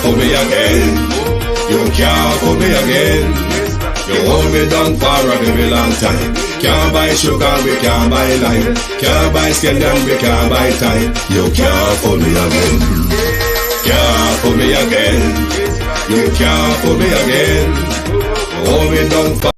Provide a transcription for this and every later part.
fool me again. You can't fool me again. You hold me down for a very long time. Can't buy sugar, we can't buy lime. Can't buy scandal, we can't buy time. You can't fool me again. Can't fool me again. You can't fool me again. You hold me down for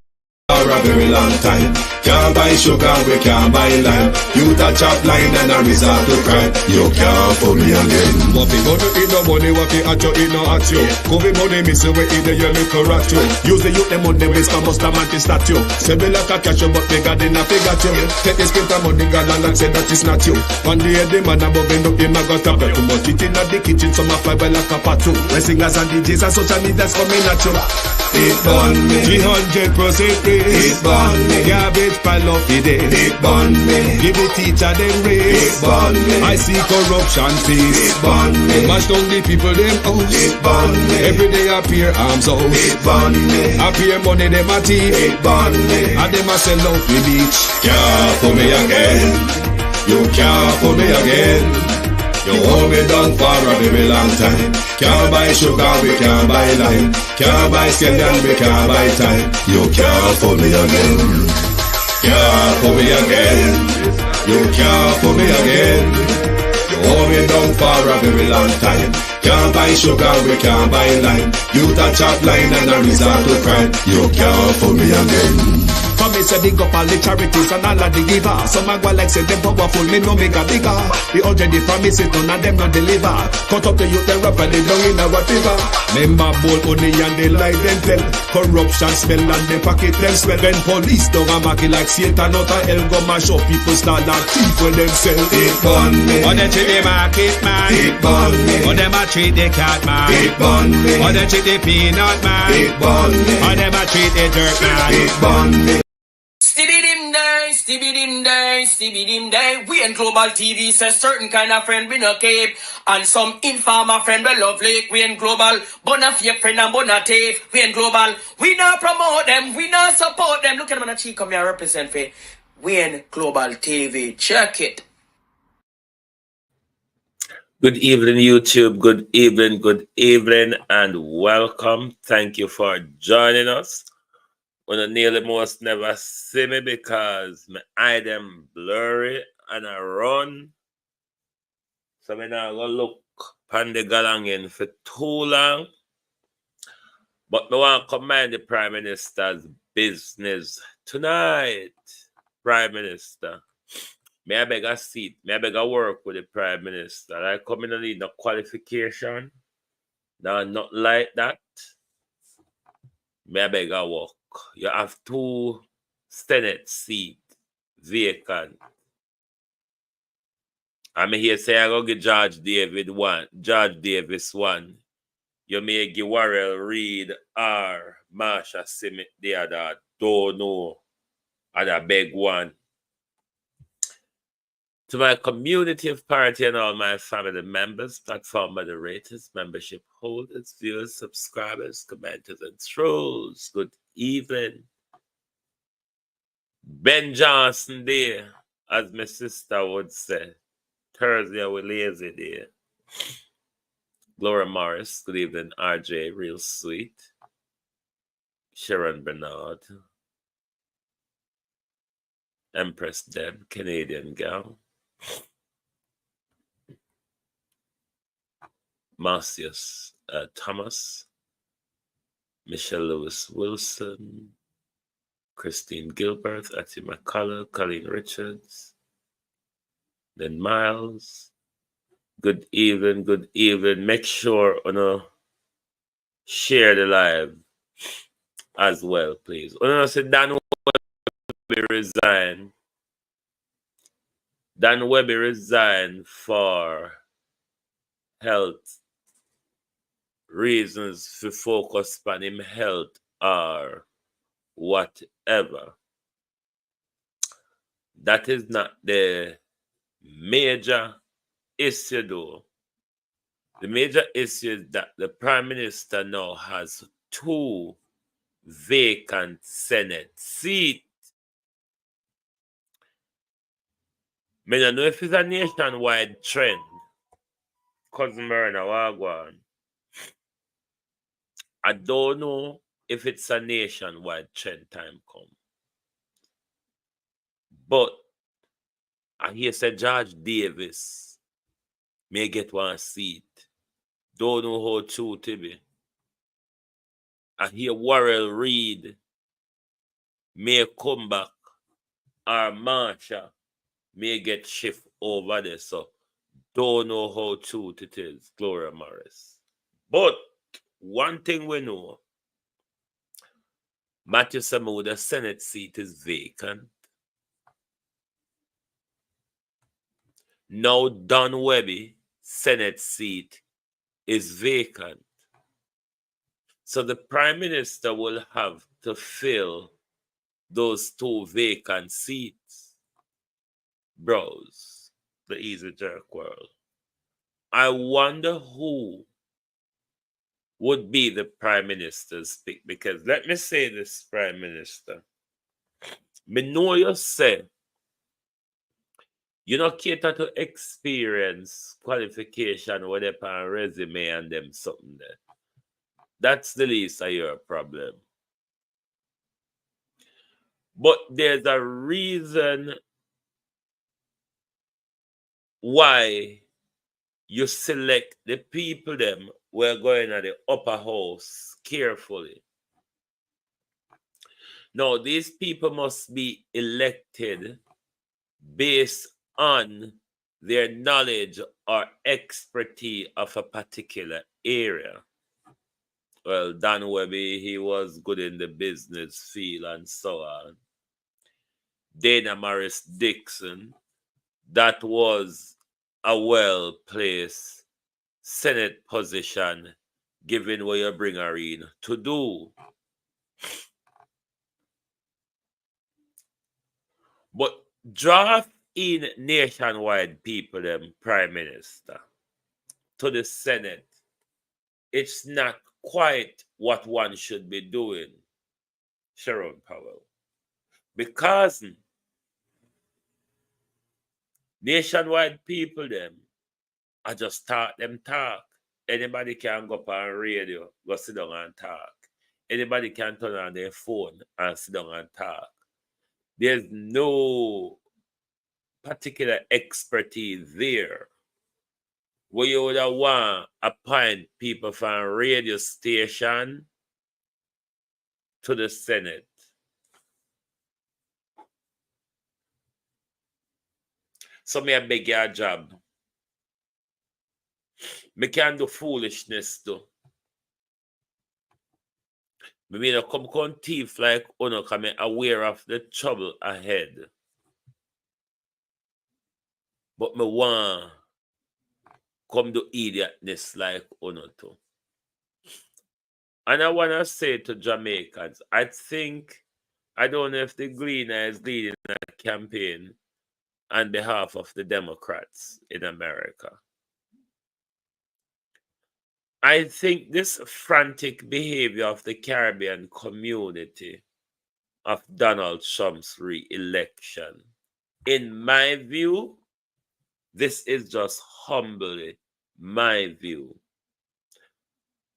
a very long time. Can't buy sugar, we can't buy lime. You touch up line and a resort to crime. You can't fool me again. What we go to eat no money, what we at you, it no at you. Covid money, miss away in the yellow correct you. Use the youth, the money, waste for most of the statue. Say me like a cash, but they got in a figure you. Take this spit of money, God, and say that is not you. One day, the man above end up, him a got up. Too much eating at the kitchen, some a fly by like a patu. When singers and DJs and social media's coming at you. It burn me. 300% raise. It burn me. Garbage pile up the day. It burn me. Give the teacher them raise. It burn me. I see corruption peace. It burn me. Mash down the people them house. It burn me. Every day appear arms out. It burn me. Appear money them a thief. It burn me. And them a sell out the beach. Can't fool me again. You can't fool me again. You hold me down for a very long time. Can't buy sugar, we can't buy lime. Can't buy scandal, we can't buy time. You can't fool me again. Can't fool me again. You can't fool me again. You hold me down for a very long time. Can't buy sugar, we can't buy lime. You touch up line and a resort to crime. You can't fool me again. For me say big up all the charities and all of the givers. Some a go like say them powerful, me no make a bigger. The urgent the promises, none of them not deliver. Cut up the youth, the rap and they down in our river. Member bowl only and they lie them tell. Corruption smell and they pocket them swell. When police don't a market like Satan out of hell, go mash up people start like thief when them sell. It burn me. Or they treat the market man. It burn me. Or them a treat the cat man. It burn me. Or they treat the peanut man. It burn me. Or them a treat the dirt man. It burn me. Stibby-dim day. We in Global TV says certain kind of friend we no cape. And some informer friend we love Lake. We in Global, bona fake friend and bona tape. We in Global, we not promote them, we not support them. Look at them on the cheek, come here represent for we in Global TV. Check it. Good evening, YouTube. Good evening, and welcome. Thank you for joining us. When I nearly most never see me because my eye them blurry and I run. So I now go look pan the galangin for too long. But I want to command the Prime Minister's business tonight. Prime Minister. May I beg a seat? May I beg a work with the Prime Minister? I come in and need no qualification. No, not like that. May I beg a work? You have 2 Senate seats vacant. I'm here say I go get George Davis one. You may give Ruel Reid or Marsha Simit the other. Don't know. And a big one. To my community of party and all my family members, platform moderators, membership holders, viewers, subscribers, commenters, and trolls, good evening. Ben Johnson there, as my sister would say. Thursday, we lazy there. Laura Morris, good evening. RJ, real sweet. Sharon Bernard. Empress Deb, Canadian gal. Marcius Thomas, Michelle Lewis Wilson, Christine Gilbert, Atty McCullough, Colleen Richards, then Miles. Good evening. Make sure share the live as well, please. Say Dan Webby resigned. Dan Webby resigned for health reasons to focus on him health or whatever. That is not the major issue though. The major issue is that the Prime Minister now has 2 vacant Senate seats. I don't know if it's a nationwide trend. Cousin Myrna Wagwan. I don't know if it's a nationwide trend time come. But I hear say George Davis may get one seat. Don't know how true to be. I hear Ruel Reid may come back, or Marsha may get shift over there. So don't know how true it is, Gloria Morris. But one thing we know, Matthew Samu, the Senate seat is vacant. Now Don Webby, Senate seat is vacant. So the Prime Minister will have to fill those two vacant seats. Bros, the easy jerk world. I wonder who would be the Prime Minister's pick, because let me say this, Prime Minister. Me know you say you don't cater to experience, qualification, whatever, and resume and them something there. That's the least of your problem. But there's a reason why you select the people them who are going at the upper house carefully. Now, these people must be elected based on their knowledge or expertise of a particular area. Well, Dan Webby, he was good in the business field and so on. Dana Morris Dixon, that was a well-placed Senate position, given what you bring her in to do. But draft in nationwide people, them Prime Minister, to the Senate, it's not quite what one should be doing, Sharon Powell. Because nationwide people, them, I just talk them talk. Anybody can go up on radio, go sit down and talk. Anybody can turn on their phone and sit down and talk. There's no particular expertise there. Where you would have want appoint people from radio station to the Senate. So me I beg your job. Me can do foolishness too. Me mean come thief like uno, cause me aware of the trouble ahead. But me want come do idiotness like uno too. And I wanna say to Jamaicans, I don't know if the Gleaner is leading a campaign on behalf of the Democrats in America. I think this frantic behavior of the Caribbean community of Donald Trump's re-election, in my view, this is just humbly my view.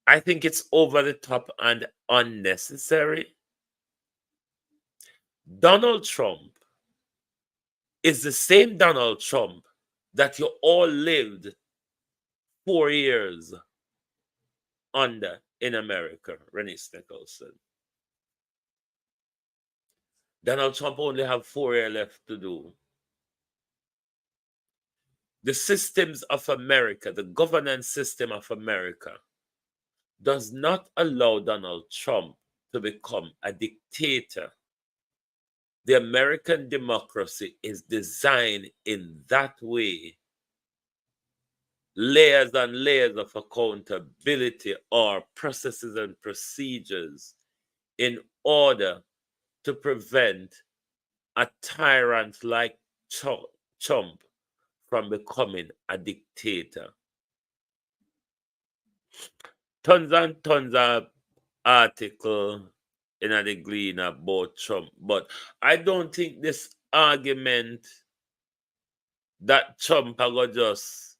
I think it's over the top and unnecessary. Donald Trump is the same Donald Trump that you all lived 4 years under in America, Rennie Nicholson. Donald Trump only have 4 years left to do. The systems of America, the governance system of America, does not allow Donald Trump to become a dictator. The American democracy is designed in that way. Layers and layers of accountability or processes and procedures in order to prevent a tyrant like Trump from becoming a dictator. Tons and tons of articles in the Gleaner about Trump, but I don't think this argument that Trump will just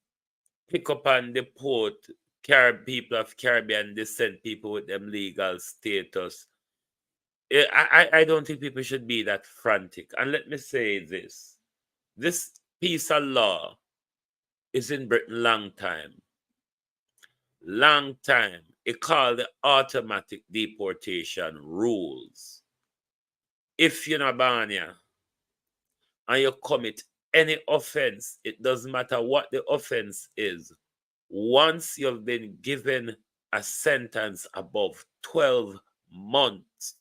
pick up and deport people of Caribbean descent, people with them legal status. I don't think people should be that frantic. And let me say this. This piece of law is in Britain long time. Long time. It called the automatic deportation rules. If you're not born here and you commit any offense, it doesn't matter what the offense is. Once you've been given a sentence above 12 months,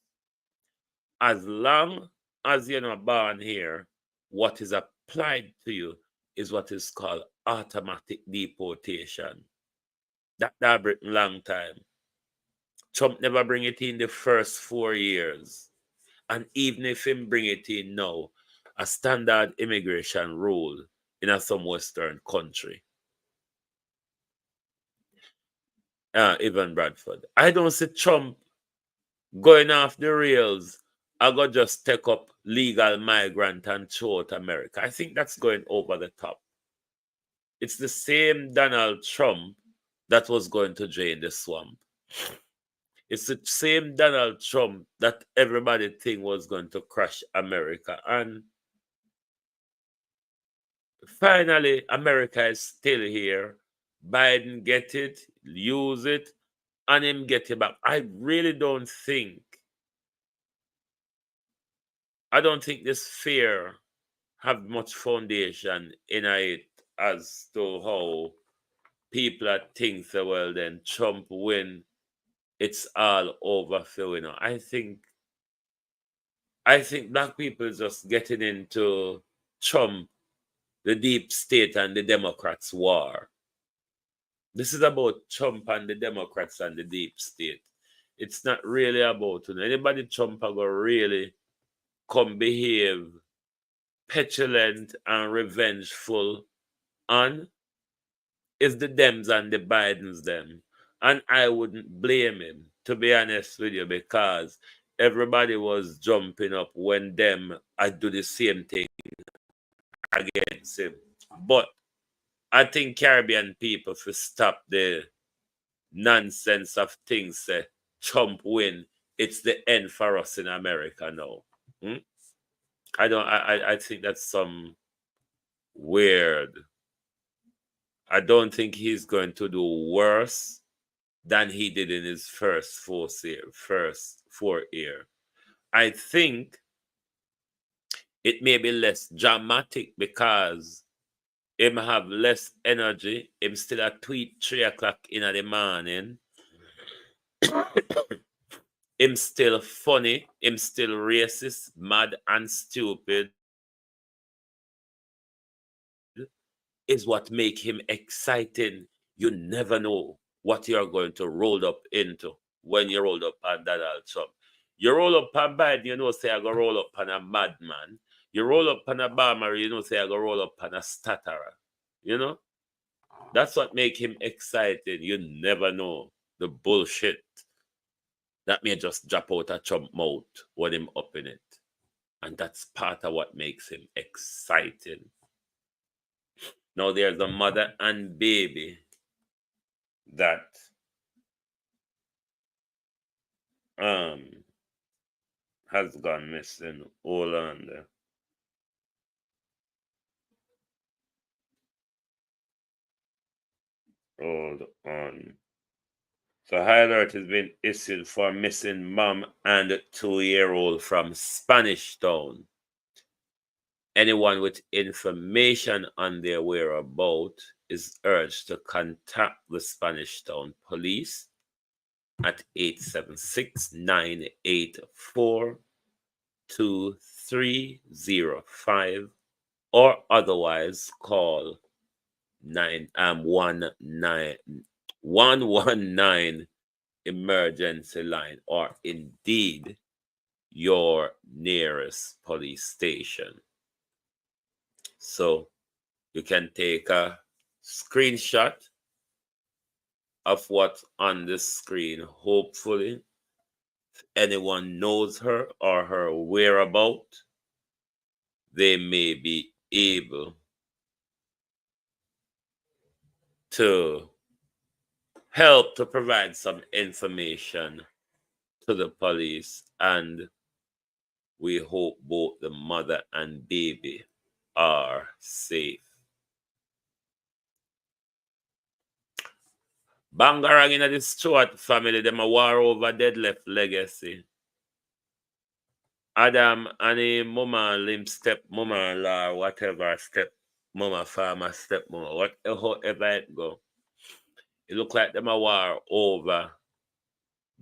as long as you're not born here, what is applied to you is what is called automatic deportation. That Britain long time. Trump never bring it in the first 4 years. And even if him bring it in now, a standard immigration rule in some Western country. Even Bradford. I don't see Trump going off the rails. I go just take up legal migrant and throw out America. I think that's going over the top. It's the same Donald Trump that was going to drain the swamp. It's the same Donald Trump that everybody think was going to crush America. And finally, America is still here. Biden get it, use it, and him get it back. I don't think this fear have much foundation in it as to how people are think so well then Trump win, it's all over for I think black people just getting into Trump, the deep state and the Democrats war. This is about Trump and the Democrats and the deep state. It's not really about anybody Trump are going to really come behave petulant and revengeful on is the Dems and the Bidens them. And I wouldn't blame him, to be honest with you, because everybody was jumping up when them I do the same thing against him. But I think Caribbean people should stop the nonsense of things say Trump win. It's the end for us in America now. I think that's some weird. I don't think he's going to do worse than he did in his first 4 year. I think it may be less dramatic because him have less energy. Him still at tweet 3 o'clock in the morning. Him still funny. Him still racist, mad, and stupid. Is what make him exciting. You never know what you're going to roll up into when you roll up on Donald Trump. You roll up on Biden, you know, say I go roll up on a madman. You roll up on a Obama, you know, say I go roll up on a stutterer. You know? That's what make him exciting. You never know the bullshit that may just drop out of Trump mouth when him up in it. And that's part of what makes him exciting. Now there's a mother and baby that has gone missing. Hold on there. Hold on. So high alert has been issued for missing mom and 2-year-old from Spanish Town. Anyone with information on their whereabouts is urged to contact the Spanish Town Police at 876-984-2305 or otherwise call 119 emergency line or indeed your nearest police station. So you can take a screenshot of what's on the screen. Hopefully, if anyone knows her or her whereabouts, they may be able to help to provide some information to the police, and we hope both the mother and baby are safe. Bangarang in the Stewart family, them a war over dead left legacy. Adam and him mama and him step mama in law, whatever, step mama farmer, step mama, however it go. It look like them a war over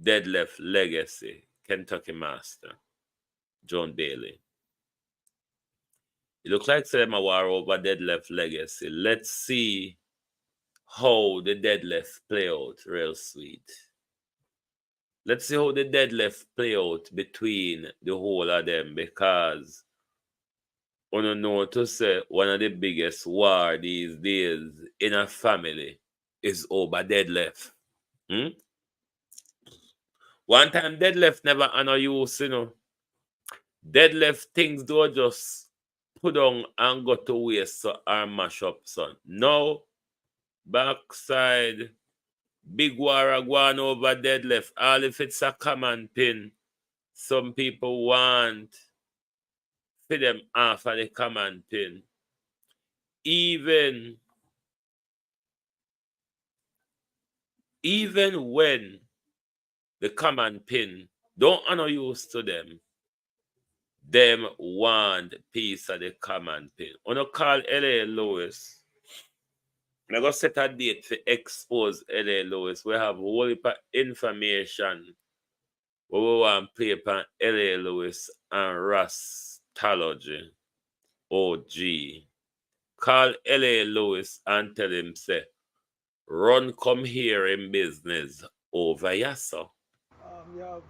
dead left legacy, Kentucky Master, John Bailey. It looks like them a war over dead left legacy. Let's see how the dead left play out real sweet. Let's see how the dead left play out between the whole of them, because I don't know to say one of the biggest war these days in a family is over dead left. One time dead left never honor use, you know. Dead left things don't just put on and go to waste so or mash up, son. No, backside, big war going over dead left. All if it's a common pin, some people want for them off of the common pin. Even when the common pin don't honor use to them want piece of the common pin. On a call L.A. Lewis. I'm going to set a date to expose L.A. Lewis. We have a whole heap of information we want to play upon L.A. Lewis and Rastology. OG. Call L.A. Lewis and tell him, say, run come here in business over here, so. You have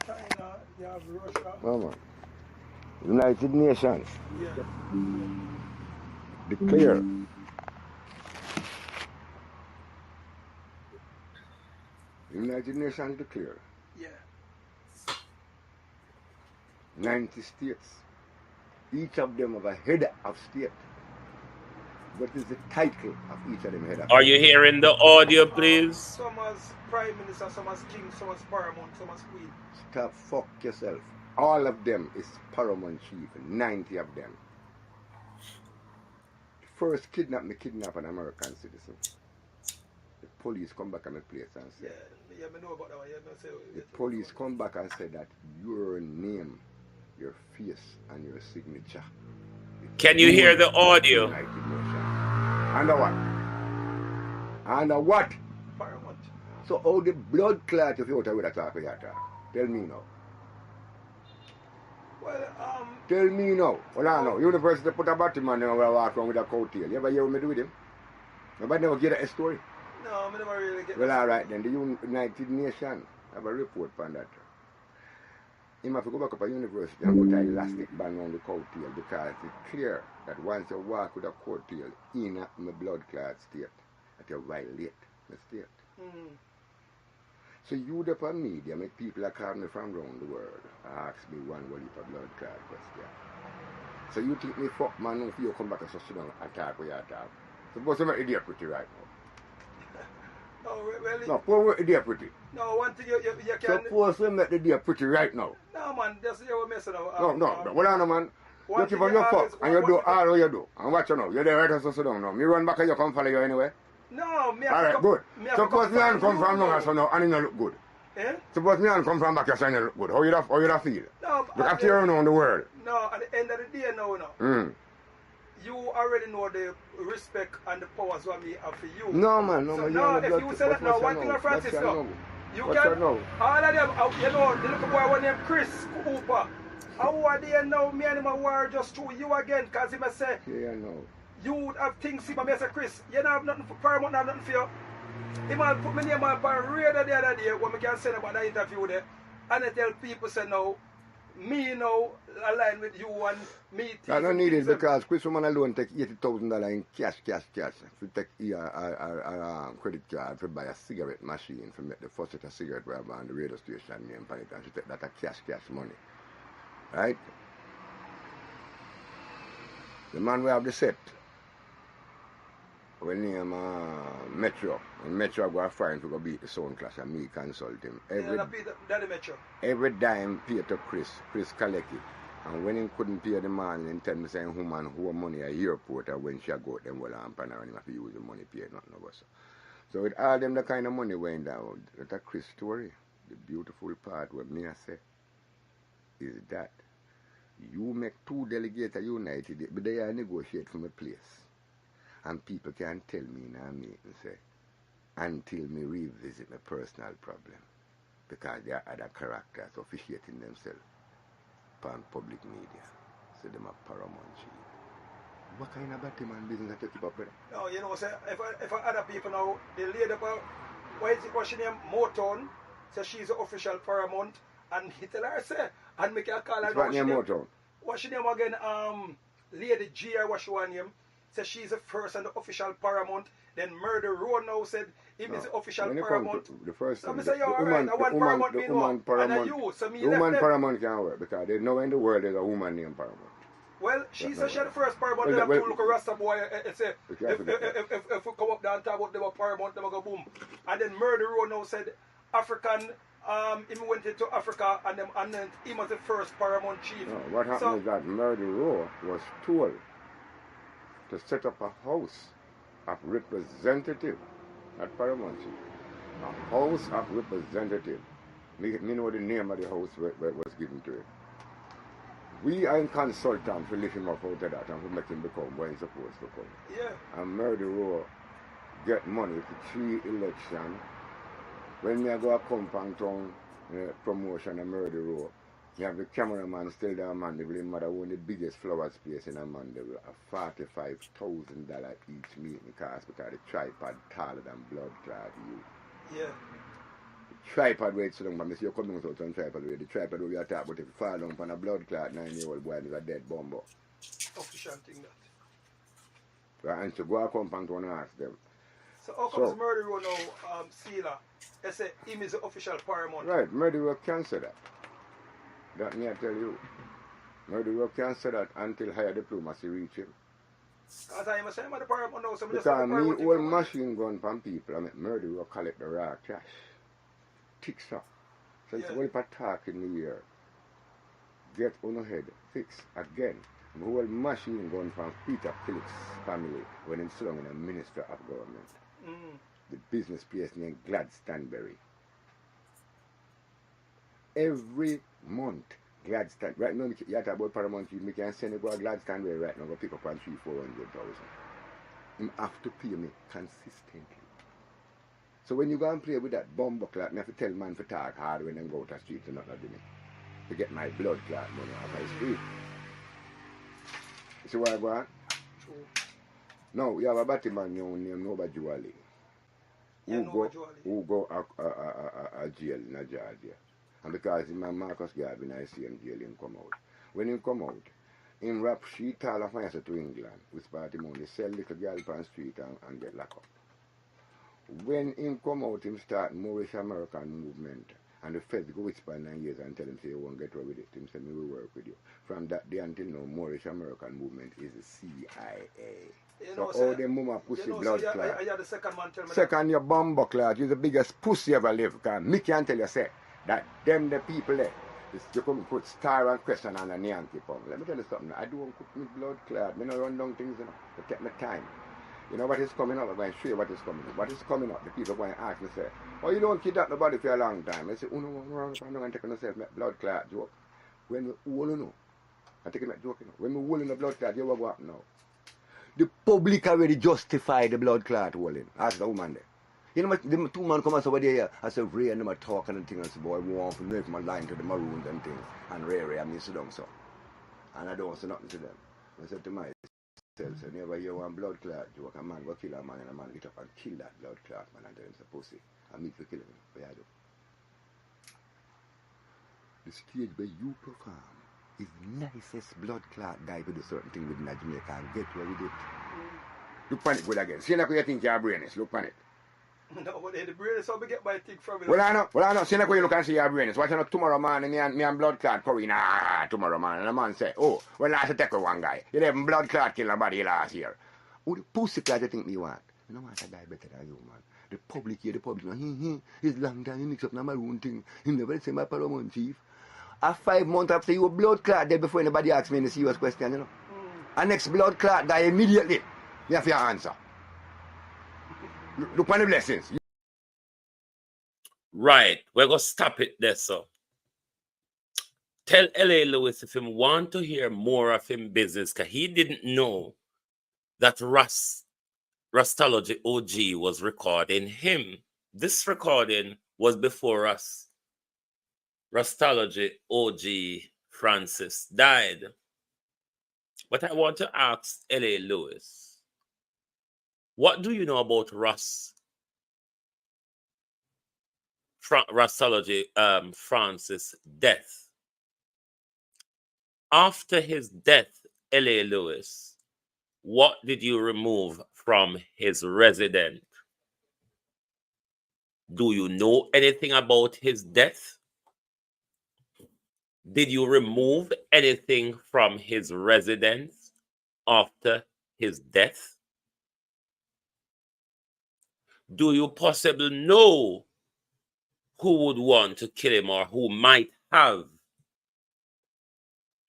China, you have Russia. Mama. United Nations. Yeah. Declare. United Nations declare. Yeah. 90 states. Each of them have a head of state. What is the title of each of them head of Are state? you hearing the audio, please? Some as Prime Minister, some as King, some as Paramount, some as Queen. Stop, fuck yourself. All of them is paramount chief, 90 of them. First kidnap an American citizen. The police come back and place and say. Yeah, I know about that one. The police come back and say that your name, your face, and your signature. Can you hear the audio? Under what? Under what? Paramount. So how the blood clot if you out with a talk with your talk? Tell me now. Well, Tell me now. Well, I know. University put a Batman and walk around with a coattail. You ever hear me do with him? Nobody never get a story. no, I never really get Well, all right then. The United Nations have a report on that. You have to go back up to university and put an elastic band on the coattail, because it's clear that once you walk with a coattail in a blood clot state, that you violate the state. So you the media make people are calling me from around the world ask me one what if a blood clot question. So you think me fuck man if you come back and sit down and talk with your talk. Suppose you make the day pretty right now. No, really? No, poor the day pretty. No, one thing you can... Suppose we make the day pretty right now. No, man, that's you're messing up. No, what I know, man. You keep on your fuck and you do all what you do. And watch you now. You're there right as you sit down now. Me run back and you come follow you anyway. No, me Alright, good. Suppose me and come from now so now and you look good. Eh? Suppose me and come from back and you look good. How you da feel? No, Look after you around the world. No, at the end of the day now. You already know the respect and the powers what me have for you. No man, So now, if you say that now, one thing Francis now, you can, all of them, you know, the little boy one named Chris Cooper, how are they now, me and him are just to you again, because he may say, yeah, no. you would have things, he may say, Chris, you don't have nothing for Paramount, have nothing for you. He might put my name on radar the other day when we can send about that interview there, and I tell people, say now, me now align with you and me. I don't need it because Chris Woman alone take $80,000 in cash. To take a credit card to buy a cigarette machine to make the first set of cigarette we have on the radio station name on it, and she take that a cash money. Right? The man we have the set. we name Metro. And Metro go a foreign to go beat the sound clash and me consult him. Daddy Metro. Every dime pay to Chris collect it. And when he couldn't pay the man, he tell me saying woman who money at airport and when she go them well and pan and him have to use the money pay nothing of us. So with all them the kind of money went down, that's a Chris story. The beautiful part what me I say is that you make two delegates united, but they are negotiate from a place. And people can tell me in a meeting, say, until me revisit my personal problem. Because there are other characters officiating themselves upon public media. So them are paramount chief. What kind of Batman business that you keep up with? No, you know, say, if other people now, they laid up what's she name? Motown. So she's the official paramount. And he tell her, say, and make her call her. What's name Motown? What's she name again? Lady G or what's her name? So she's the first and the official paramount. Then Murder Row now said him is the official paramount. The first so thing, I say, you're alright. The one paramount mean what? And you. So me the woman paramount can work because there's nowhere in the world there's a woman named paramount. Well, she said she's the first paramount. They have to look a Rasta boy. Say, if we come up there and talk about them paramount, they go boom. And then Murder Row now said African. He went into Africa and then he was the first paramount chief. No, what happened is that Murder Row was told to set up a house of representative at paramount chief. A house of representative. Me know the name of the house where it was given to it. We are in consultant to lift him up out of that and to make him become what he's supposed to become. Yeah. And Murder Row get money for 3 elections. When I go a compound town promotion of Murder Row, you have the cameraman still there, Mandeville. His mother owned the biggest flower space in Mandeville. A $45,000 each meeting cost because the tripod taller than blood clot you. Yeah. The tripod weight so long, but you're coming out on tripod weight. The tripod we are talking about if you fall down on a blood clot 9-year-old boy is a dead bumbo. Official thing that. Right, and so go a compound town and ask them. So how comes Murder Row now, Sealer? They say him is the official paramount. Right, Murder Row can't say that. That me I tell you. Murder Row can't say that until higher diplomacy reach him. Because I am saying the paramount now, so because me hold machine gun from people, I mean Murder Row collect the raw cash. Ticks up. So it's only for talk in the year. Get on ahead, fix again. The whole machine gun from Peter Phillips' family when he slung in a minister of government. The business place named Gladstoneberry. Every month, Gladstone, right now, you talk about Paramount, you can send it to Gladstoneberry right now, go pick up on 300,000-400,000. You have to pay me consistently. So when you go and play with that bomb clot, I have to tell man to talk hard when they go to the street and not do me. To get my blood clot money off my street. You see where I go on? True. No, you have a Batman named Nobody Juali. Who go a jail in Georgia. And because my Marcus Garvin, I see him jail, him come out. When he come out, him rap sheet all of my to England, which part him only sell little girl on the street and get locked up. When him come out, him start Moorish American movement. And the feds go whisper 9 years and tell him, say, you won't get away with it. Him say, we will work with you. From that day until now, Moorish American movement is the CIA. You know, so all them mama pussy blood clot. I the second man tell me second, your bumbo clot, you're the biggest pussy ever live. Because me can tell you, say, that them the people there, you come put star and question on a Yankee pump. Let me tell you something, I don't cook me blood clot. I don't run down things, you know, to take my time. You know what is coming up? I'm going to show you what is coming up. What is coming up? The people going to ask me, say, oh, you don't kidnap nobody for a long time. I say, oh, no, I'm not going to take myself my blood clot joke. When we all know, I'm taking that joke, you know. When we all in the blood clot, you know what happen now? The public already justify the blood clot holding. Ask the woman there. You know, the two men come over there, I say, Ray, and them talking and things, I say, boy, we want to make my line to the maroons and things. And Ray, I mean, sit down, so. And I don't say nothing to them. I said to myself, so never hear one blood clot joke, a man go kill a man and a man get up and kill that blood clot man and tell him it's a pussy. And me to kill him. What I do? The stage where you perform is the nicest blood clot guy to do certain thing within Jamaica and get where we do it. Look on it good again. See like you think your brain is, look on it. No, but the brain is how we get my thing from it. Well I know, see like you look and see your brain is. Watch out tomorrow morning me and blood clot curry tomorrow morning and the man say, oh, well last take with one guy. You have blood clot kill nobody last year. Who the pussy clot you think me want? You know what, I die better than you, man. The public here, it's long time, he mix up my own thing. He never say my paramount chief. A 5 months after you blood clot dead before anybody asks me any serious question, you know. And next blood clot die immediately. You have your answer. Look on the blessings. Right, we're going to stop it there, so. Tell L.A. Lewis if him want to hear more of him business, because he didn't know that Rastology OG was recording him. This recording was before us. Rastology OG Francis died. But I want to ask L.A. Lewis, what do you know about Rastology Francis' death? After his death, L.A. Lewis, what did you remove from his residence? Do you know anything about his death? Did you remove anything from his residence after his death? Do you possibly know who would want to kill him or who might have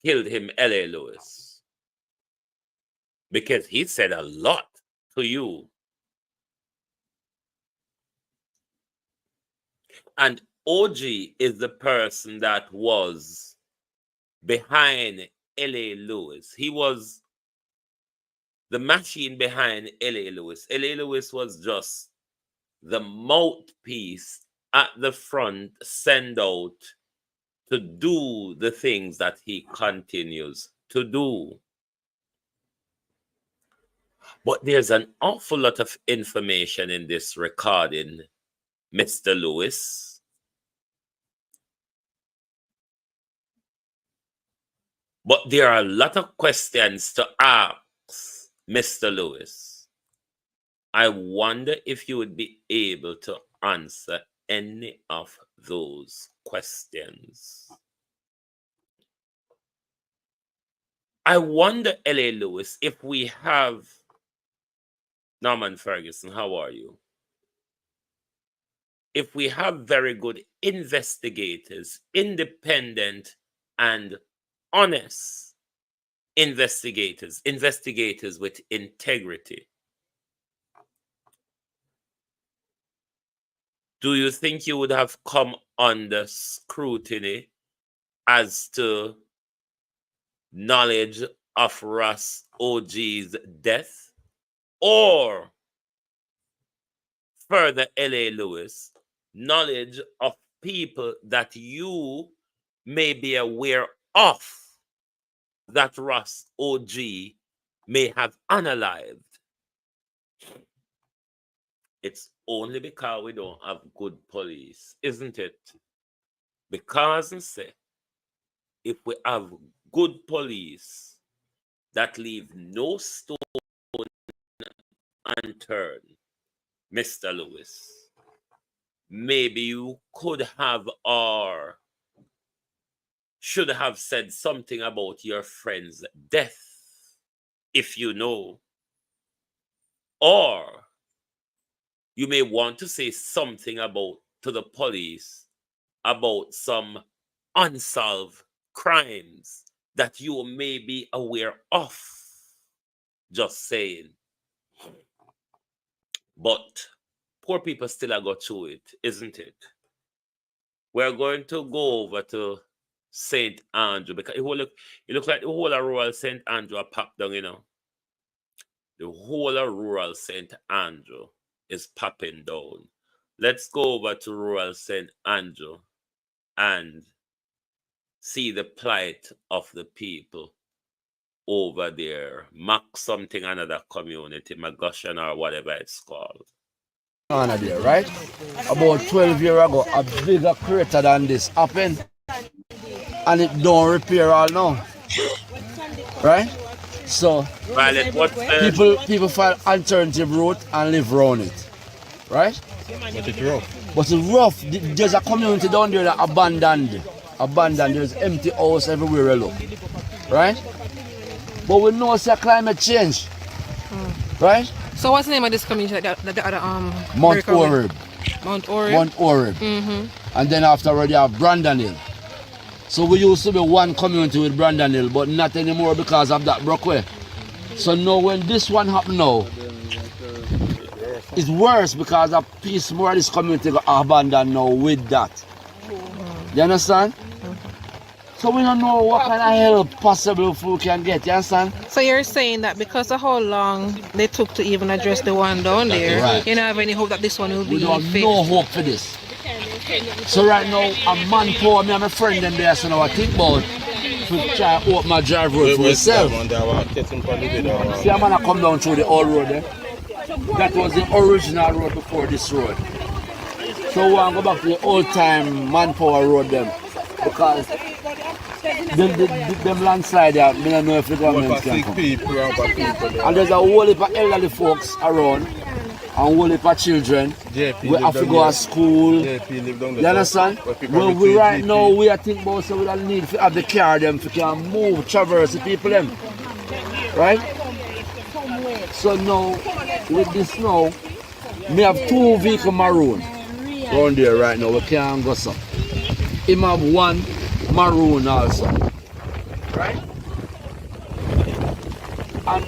killed him, L.A. Lewis? Because he said a lot to you. And OG is the person that was behind L.A. Lewis. He was the machine behind L.A. Lewis. L.A. Lewis was just the mouthpiece at the front, send out to do the things that he continues to do. But there's an awful lot of information in this recording, Mr. Lewis. But there are a lot of questions to ask, Mr. Lewis. I wonder if you would be able to answer any of those questions. I wonder, L.A. Lewis, if we have Norman Ferguson, how are you? If we have very good investigators, independent and honest investigators with integrity, do you think you would have come under scrutiny as to knowledge of Ras OG's death? Or further, L.A. Lewis, knowledge of people that you may be aware of that Ras OG may have unalived? It's only because we don't have good police, isn't it? Because I say, if we have good police that leave no stone unturned, Mr. Lewis, maybe you could have or should have said something about your friend's death, if you know. Or you may want to say something to the police about some unsolved crimes that you may be aware of. Just saying. But poor people still are going through it, isn't it? We're going to go over to St. Andrew because it looks like the whole of rural St. Andrew are popped down, you know. The whole of rural St. Andrew is popping down. Let's go over to rural St. Andrew and see the plight of the people over there. Mac something another community, Magoshan or whatever it's called. There, right? About 12 years ago, a bigger crater than this happened. And it don't repair all now. Right? So people find alternative route and live around it. Right? But it's rough. But it's rough. There's a community down there that abandoned. There's empty house everywhere you look. Right? But we know it's a climate change. Right? So what's the name of this community that the other Mount breakaway? Oreb. Mount Oreb. Mount Oreb. And then afterward you have Brandon Hill. So we used to be one community with Brandon Hill, but not anymore because of that brockway. So now when this one happen now, it's worse because a piece more of this community got abandoned now with that. You understand? So we don't know what kind of help possible we can get, you understand? So you're saying that because of how long they took to even address the one down there, right. You don't have any hope that this one will be We don't have fixed? no hope for this. So right now, a manpower, me and my friend them there, so now I think about to try to open my drive road for myself. See a man I come down through the old road there. That was the original road before this road. So we want to go back to the old time manpower road them. Because them landslide there, I don't know if the government can come. And there's a whole heap of elderly folks around. And whole heap of children we have to go to school. You understand? Well, we right now we are thinking about so we don't need to have the car them to can move, traverse the people them. Right? So now with this now, we have 2 vehicles maroon down there right now. We can't go so. Him have 1 maroon also. Right? And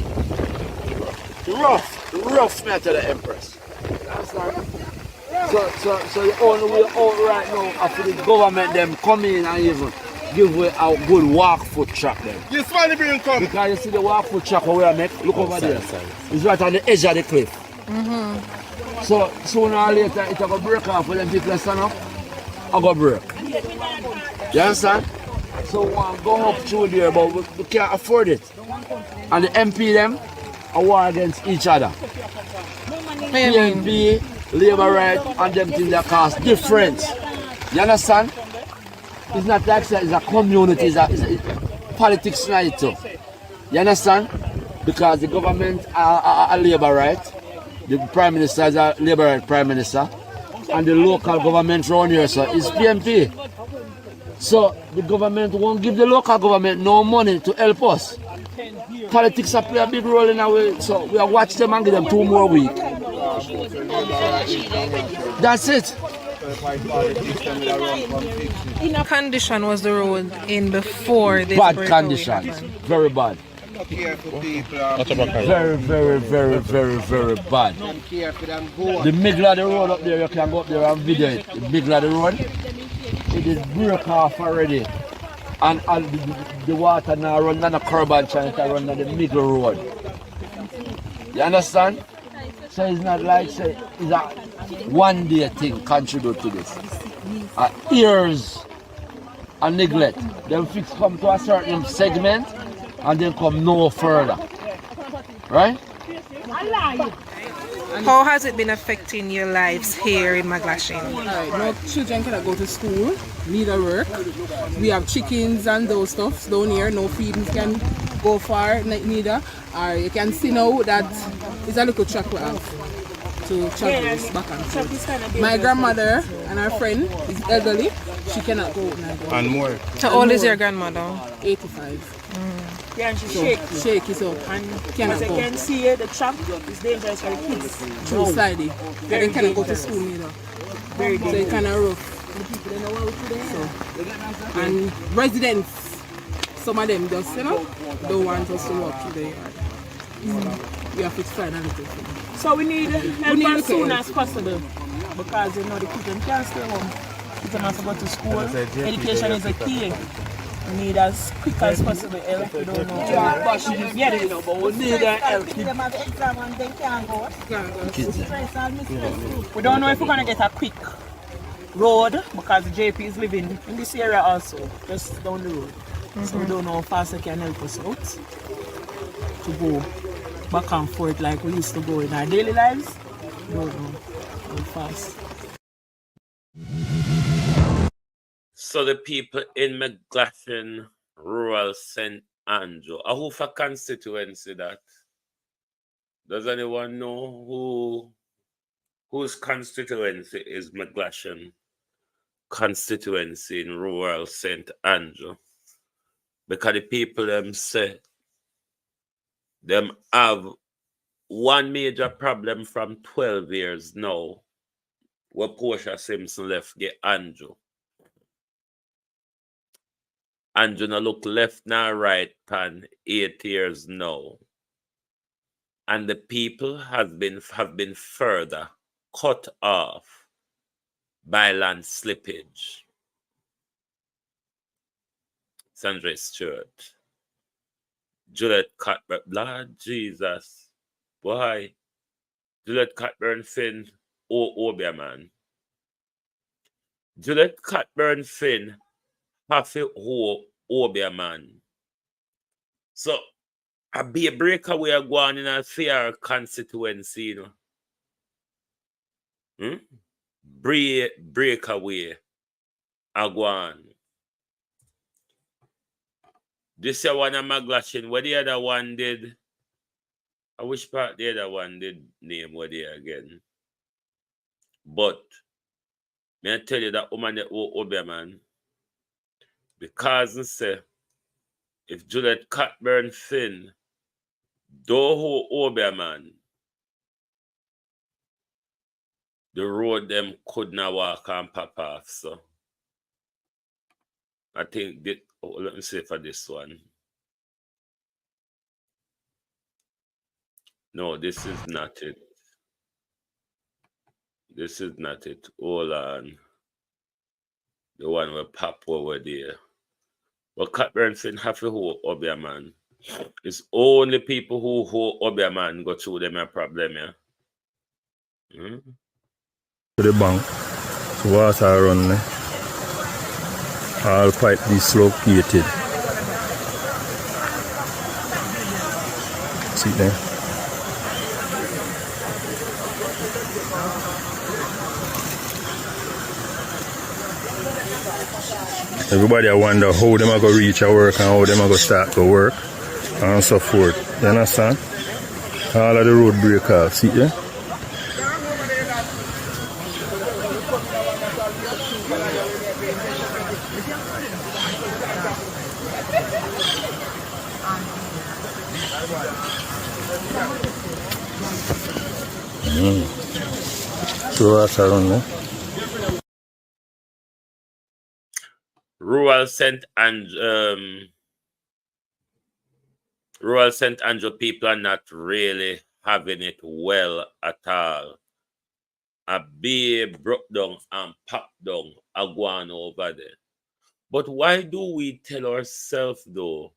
rough me to the Empress. So the only way out right now after the government them come in and even give way a good walk foot track them. Yes, man, bring come. Because you see the walk foot track where I make, look over there. It's right on the edge of the cliff. So sooner or later it will break off when them people stand up. I go break. You understand? So we want to go up through there but we can't afford it. And the MP them are war against each other. PNP, Labour Right, and them things that cost difference. You understand? It's not like it's a community, it's a politics night too. You understand? Because the government are Labour Right, the Prime Minister is a Labour Right Prime Minister, and the local government around here so is PNP. So the government won't give the local government no money to help us. Politics have played a big role in our way, so we have watched them and give them 2 more weeks. That's it. In a condition was the road in before this Bad breakaway condition, happened? very bad. Very bad. The middle of the road up there, you can go up there and video it. The middle of the road, it is broke off already. And the water now run down the curb and trying to run down the middle road. You understand? So it's not like say it's a one day thing contribute to this. Years and neglect. Then fix come to a certain segment and then come no further. Right? How has it been affecting your lives here in Maglashin? No children cannot go to school, neither work. We have chickens and those stuffs down here, no feedings can go far, neither. Or you can see now that it's a little track we have to travel back and forth. My grandmother and her friend is elderly, she cannot go out neither. And more. How old is your grandmother? 85. Yeah, and she's So, shaky, so And cannot as you go. can see, the track is dangerous for the kids. True, slidey. They cannot go to school neither. Very So dangerous. it's kind of rough. The people they know how to do. So, and residents, some of them just, don't want us to walk through the yard. So we have to find a little thing. So we need help need as soon help. as possible because the children can't stay home. Children have to go to school. Education is a key. We need as quick as possible help. We don't know. Yeah, they know, but we need help. We don't know if we're going to get a quick road because the JP is living in this area also, just down the road. So we don't know how fast they can help us out to go back and forth like we used to go in our daily lives. We don't know how fast. So the people in McGlashan, rural St. Andrew, a who for constituency that? Does anyone know whose constituency is McGlashan constituency in rural St. Andrew? Because the people them say them have one major problem from 12 years now, where Portia Simpson left get Andrew. Andrew no look left nor right pan 8 years now. And the people have been further cut off by land slippage. Sandra Stewart. Juliet Cuthbert, Lord Jesus. Why? Juliet Cuthbert Finn, Obia man. Juliet Cuthbert Finn, half a Obia man. So, a be a breakaway are going in a fair constituency, you know. Breakaway are going. This year one of Maglashin, what the other one did? I wish part the other one did name what they again. But may I tell you that woman that Obia man, because I say if Juliet Cuthbert Finn do Obia man, the road them could not walk and pop off. So I think that let me say for this one. No, this is not it. This is not it. Hold on. The one will pop over there. But Cuthbert Finn have to hold Obia man. It's only people who hold Obia man go through them a problem, yeah. To the bank. So water run there. All quite dislocated. See there? Everybody I wonder how them are going to reach a work and how them are going to start to work and so forth. You understand? All of the road break off. See there? So that's around there. Rural St. Andrew people are not really having it well at all. A big broke down and popped down a guan over there. But why do we tell ourselves though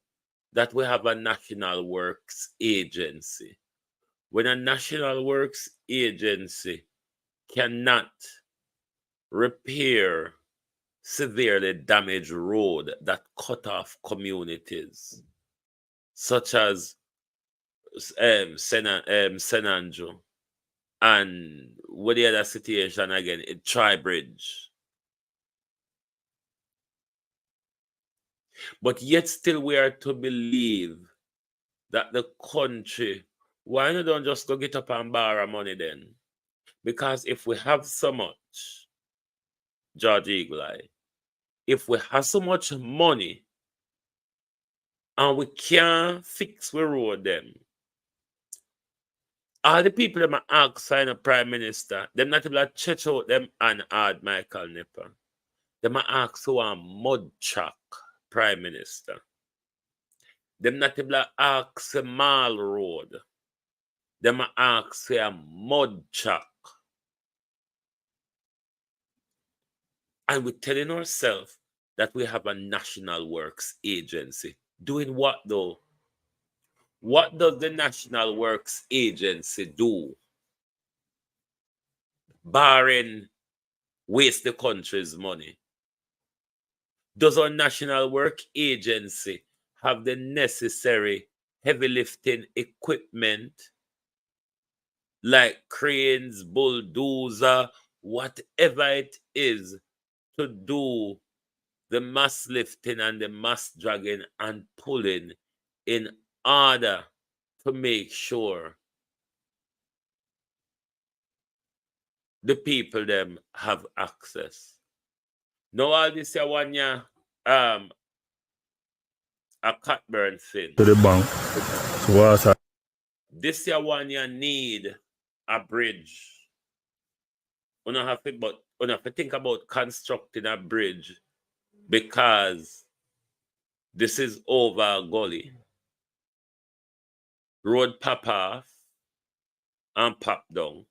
that we have a National Works Agency? When a National Works Agency cannot repair severely damaged road that cut off communities, such as St. Andrew and what the other situation again, Tribridge. But yet still we are to believe that the country, why not don't just go get up and borrow money then? Because if we have so much, George Eagle Eye, if we have so much money and we can't fix the road them, all the people that ask sign a prime minister, them not able to check out them and add Michael Nipper. Them ask who a mud chuck prime minister. Them not able to ask a Mall Road. Them ask a mud chuck. And we're telling ourselves that we have a National Works Agency. Doing what though? What does the National Works Agency do? Barring waste the country's money. Does our National Work Agency have the necessary heavy lifting equipment like cranes, bulldozer, whatever it is to do the mass lifting and the mass dragging and pulling in order to make sure the people them have access? Now all this year one year a Cuthbert Finn. To the bank. So water. This year one you need a bridge. You don't have to think about constructing a bridge because this is over a gully. Road pop off and pop down.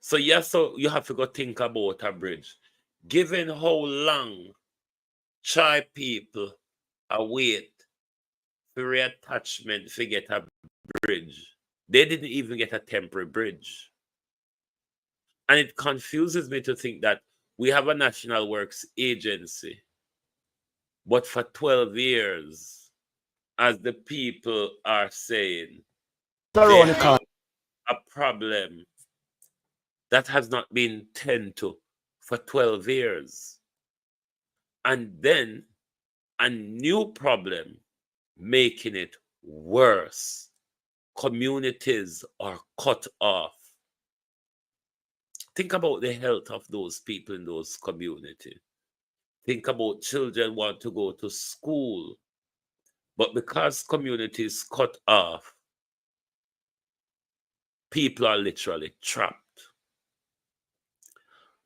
So yes, so you have to go think about a bridge. Given how long Chai people await for reattachment to get a bridge, they didn't even get a temporary bridge. And it confuses me to think that we have a national works agency, but for 12 years, as the people are saying, they have a problem that has not been tended to for 12 years. And then a new problem making it worse. Communities are cut off. Think about the health of those people in those communities. Think about children want to go to school, but because communities cut off, people are literally trapped.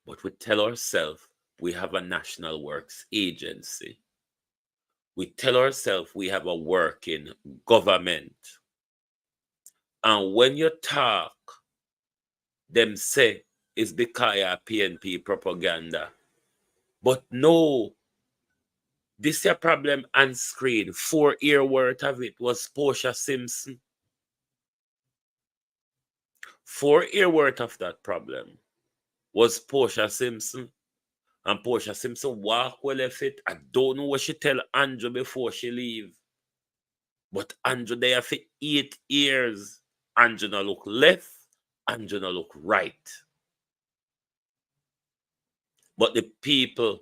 But we tell ourselves we have a national works agency. We tell ourselves we have a working government. And when you talk, them say it's because of PNP propaganda. But no, this your problem on screen. 4 year worth of it was Portia Simpson. 4 year worth of that problem was Portia Simpson. And Portia Simpson walk well if it. I don't know what she tell Andrew before she leave. But Andrew there for 8 years. Andrew no look left, Andrew no look right. But the people,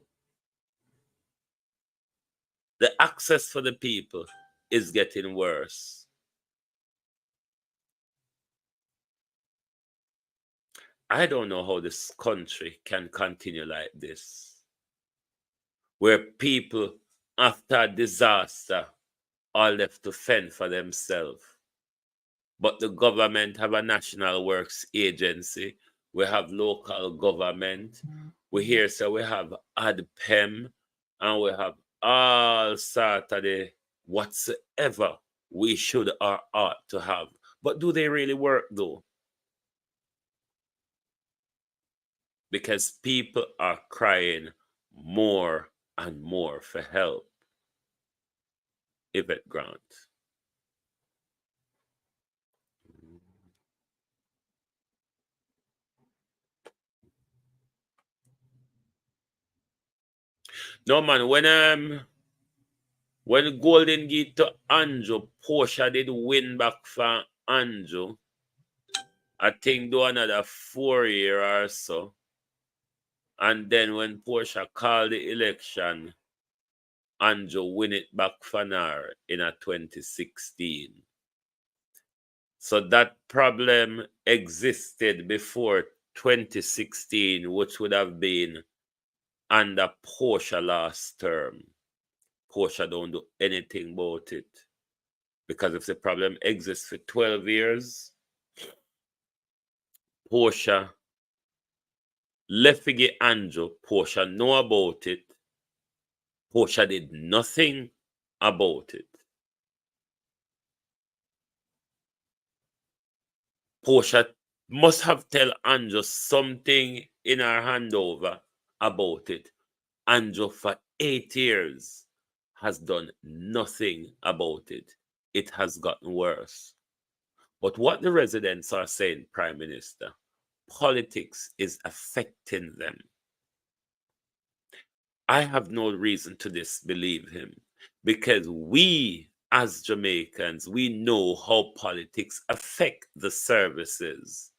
the access for the people is getting worse. I don't know how this country can continue like this, where people after a disaster are left to fend for themselves. But the government have a national works agency. We have local government. We hear so we have ADPEM and we have all sort of the whatsoever we should or ought to have. But do they really work though? Because people are crying more and more for help. Yvette Grant. No man, when Golden Gate to Andrew, Portia did win back for Andrew. I think do another 4 year or so. And then when Portia called the election, Andrew win it back for her in a 2016. So that problem existed before 2016, which would have been under Portia last term. Portia don't do anything about it. Because if the problem exists for 12 years, Portia left to get Andrew, Portia know about it. Portia did nothing about it. Portia must have tell Andrew something in her handover about it. Andrew for 8 years has done nothing about it. It has gotten worse. But what the residents are saying, Prime Minister, politics is affecting them. I have no reason to disbelieve him because we as Jamaicans, we know how politics affect the services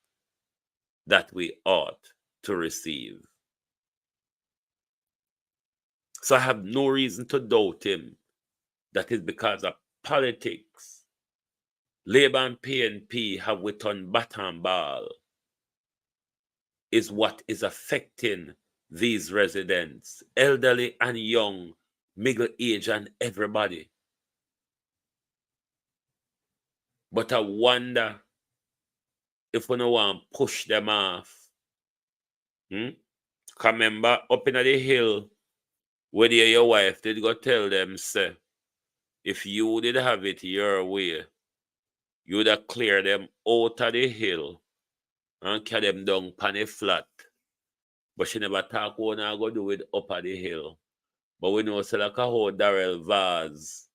that we ought to receive. So I have no reason to doubt him. That is because of politics. Labour and PNP have returned bat and ball is what is affecting these residents, elderly and young, middle age and everybody. But I wonder if we no want to push them off. Hmm? 'Cause remember, up in the hill, where your wife did go tell them, say, if you did have it your way, you would have cleared them out of the hill and carry them down pan the flat. But she never talk what I go do with up at the hill. But we know say like how Darrell Vaz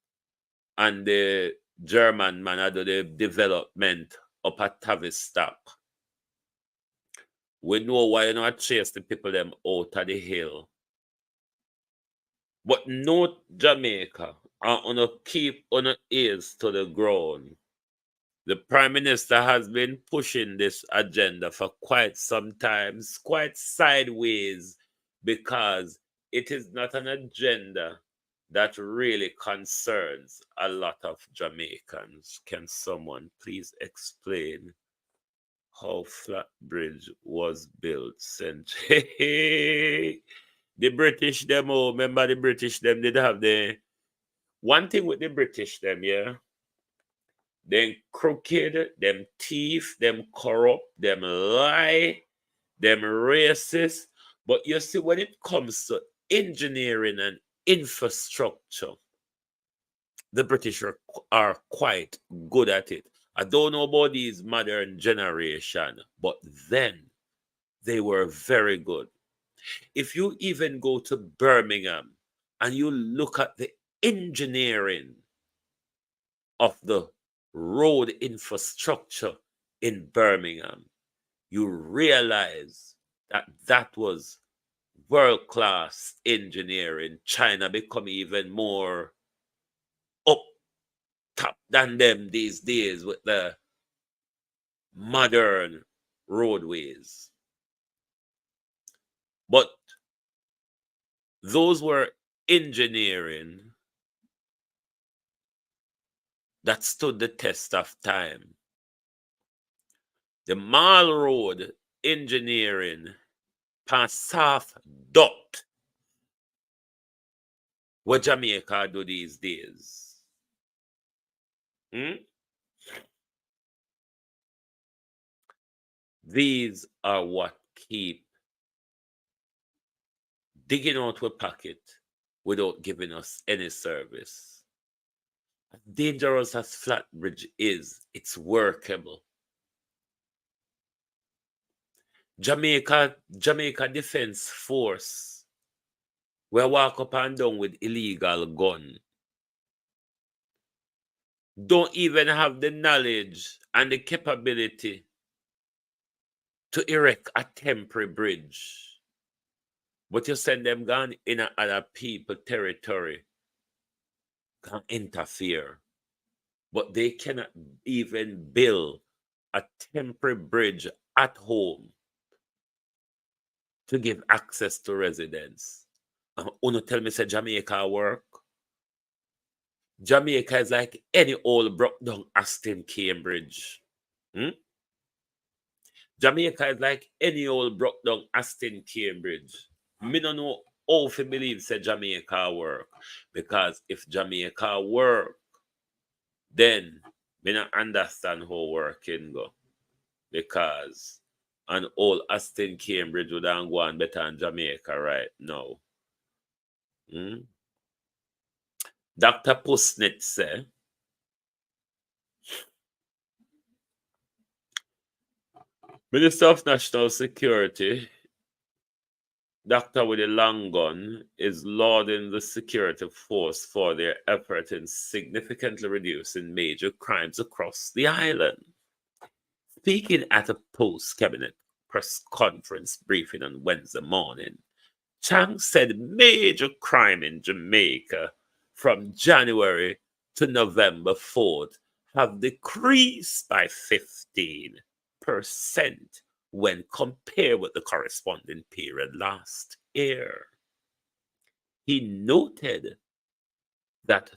and the German man are do the development up at Tavistock. We know why you not chase the people them out of the hill. But note Jamaica and on keep on ears to the ground. The Prime Minister has been pushing this agenda for quite some time, quite sideways, because it is not an agenda that really concerns a lot of Jamaicans. Can someone please explain how Flat Bridge was built? The British them, oh, remember the British them did have the one thing with the British them, yeah. Them crooked, them thief, them corrupt, them lie, them racist. But you see, when it comes to engineering and infrastructure, the British are quite good at it. I don't know about these modern generation, but then they were very good. If you even go to Birmingham and you look at the engineering of the road infrastructure in Birmingham, you realize that that was world-class engineering. China become even more up top than them these days with the modern roadways. But those were engineering that stood the test of time. The Mall Road engineering past South Dot, what Jamaica do these days. These are what keep digging out our pocket without giving us any service. As dangerous as Flatbridge is, it's workable. Jamaica Defense Force, we walk up and down with illegal gun. Don't even have the knowledge and the capability to erect a temporary bridge. But you send them gone in other people territory, can interfere. But they cannot even build a temporary bridge at home to give access to residents. Uno tell me say Jamaica work. Jamaica is like any old broke down Aston Cambridge. Jamaica is like any old broke down Aston Cambridge. Me don't know how to believe say Jamaica work. Because if Jamaica work, then me not understand how work can go. Because an old Aston Cambridge would go on better than Jamaica right now. Dr. Pusnit said, Minister of National Security, Dr. with a long gun, is lauding the security force for their effort in significantly reducing major crimes across the island. Speaking at a post-cabinet press conference briefing on Wednesday morning, Chang said major crime in Jamaica from January to November 4th have decreased by 15% when compared with the corresponding period last year. He noted that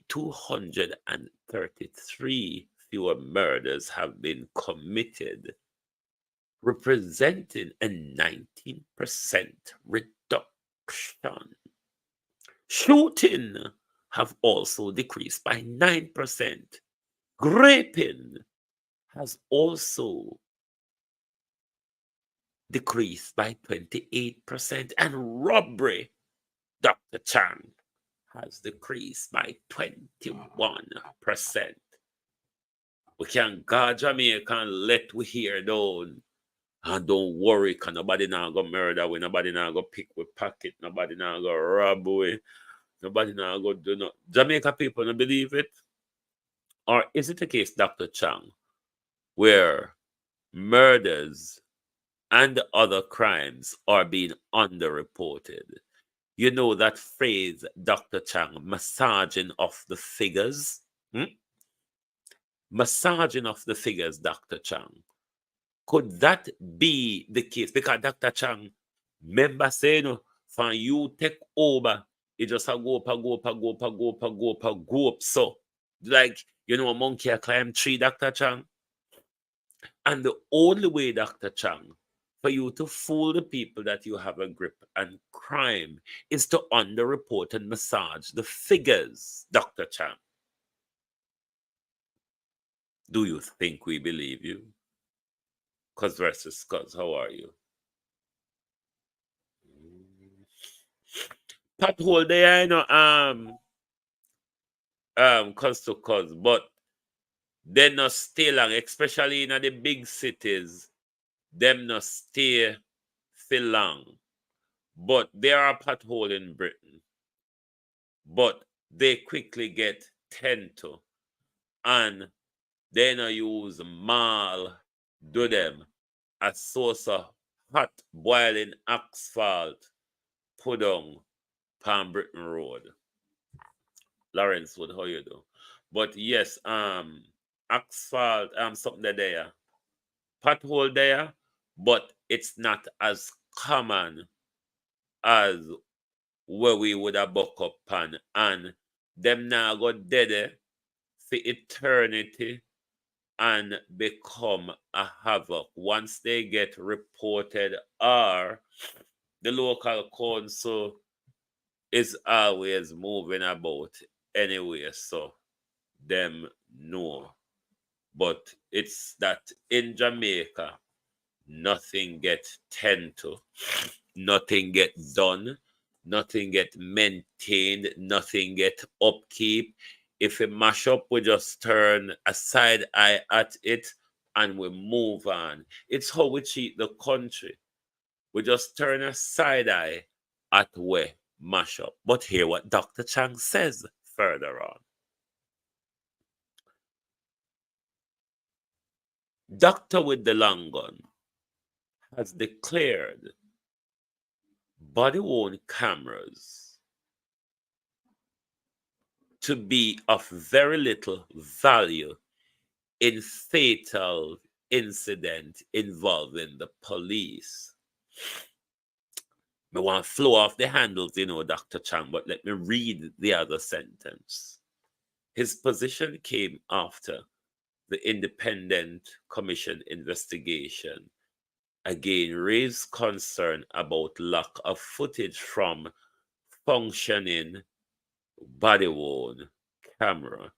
233 fewer murders have been committed, representing a 19% reduction. Shooting have also decreased by 9% Raping has also decreased by 28%, and robbery, Dr. Chang, has decreased by 21%. We can go Jamaica and let we hear down. And don't worry, cause nobody now go murder we, nobody now go pick with pocket, nobody now go rob we, nobody now go do not. Jamaica people don't believe it? Or is it a case, Dr. Chang, where murders and other crimes are being underreported? You know that phrase, Dr. Chang, massaging of the figures? Massaging of the figures, Dr. Chang. Could that be the case? Because Dr. Chang, remember saying, from you take over, it just a go up, a go up, a go up, a go up, a go up, a go up. So, like, you know, a monkey a climb tree, Dr. Chang. And the only way, Dr. Chang, for you to fool the people that you have a grip on crime is to underreport and massage the figures, Dr. Chang. Do you think we believe you? Cuz versus cuz, how are you? Pothole there, you know, cuz to cuz, but they not stay long, especially in the big cities. Them not stay for long. But there are potholes in Britain. But they quickly get tend to. And they not use mal do them a source of hot boiling asphalt put on Palm Britain Road. Lawrence would how you do. But yes, asphalt, something there. Pothole there, but it's not as common as where we would have buck up pan, and them now go dead for eternity and become a havoc once they get reported, or the local council is always moving about anyway, so them know. But it's that in Jamaica, nothing get tend to, nothing get done, nothing get maintained, nothing get upkeep. If we mash up, we just turn a side eye at it and we move on. It's how we treat the country. We just turn a side eye at where mash up. But hear what Dr. Chang says further on. Doctor with the long gun has declared body-worn cameras to be of very little value in fatal incident involving the police. I want to flow off the handles, you know, Dr. Chang, but let me read the other sentence. His position came after the independent commission investigation again raised concern about lack of footage from functioning body-worn camera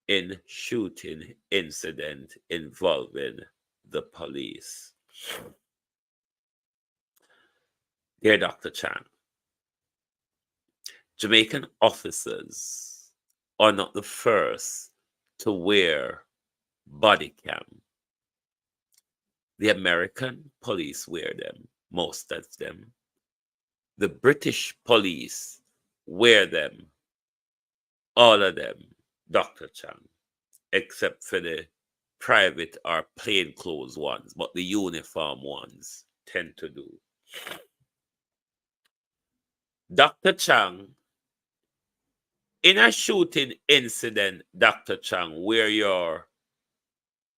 in shooting incident involving the police. Dear Dr. Chan, Jamaican officers are not the first to wear body cam. The American police wear them, most of them. The British police wear them, all of them, Dr. Chan, except for the private or plainclothes ones, but the uniform ones tend to do. Dr. Chang, in a shooting incident, Dr. Chang, where your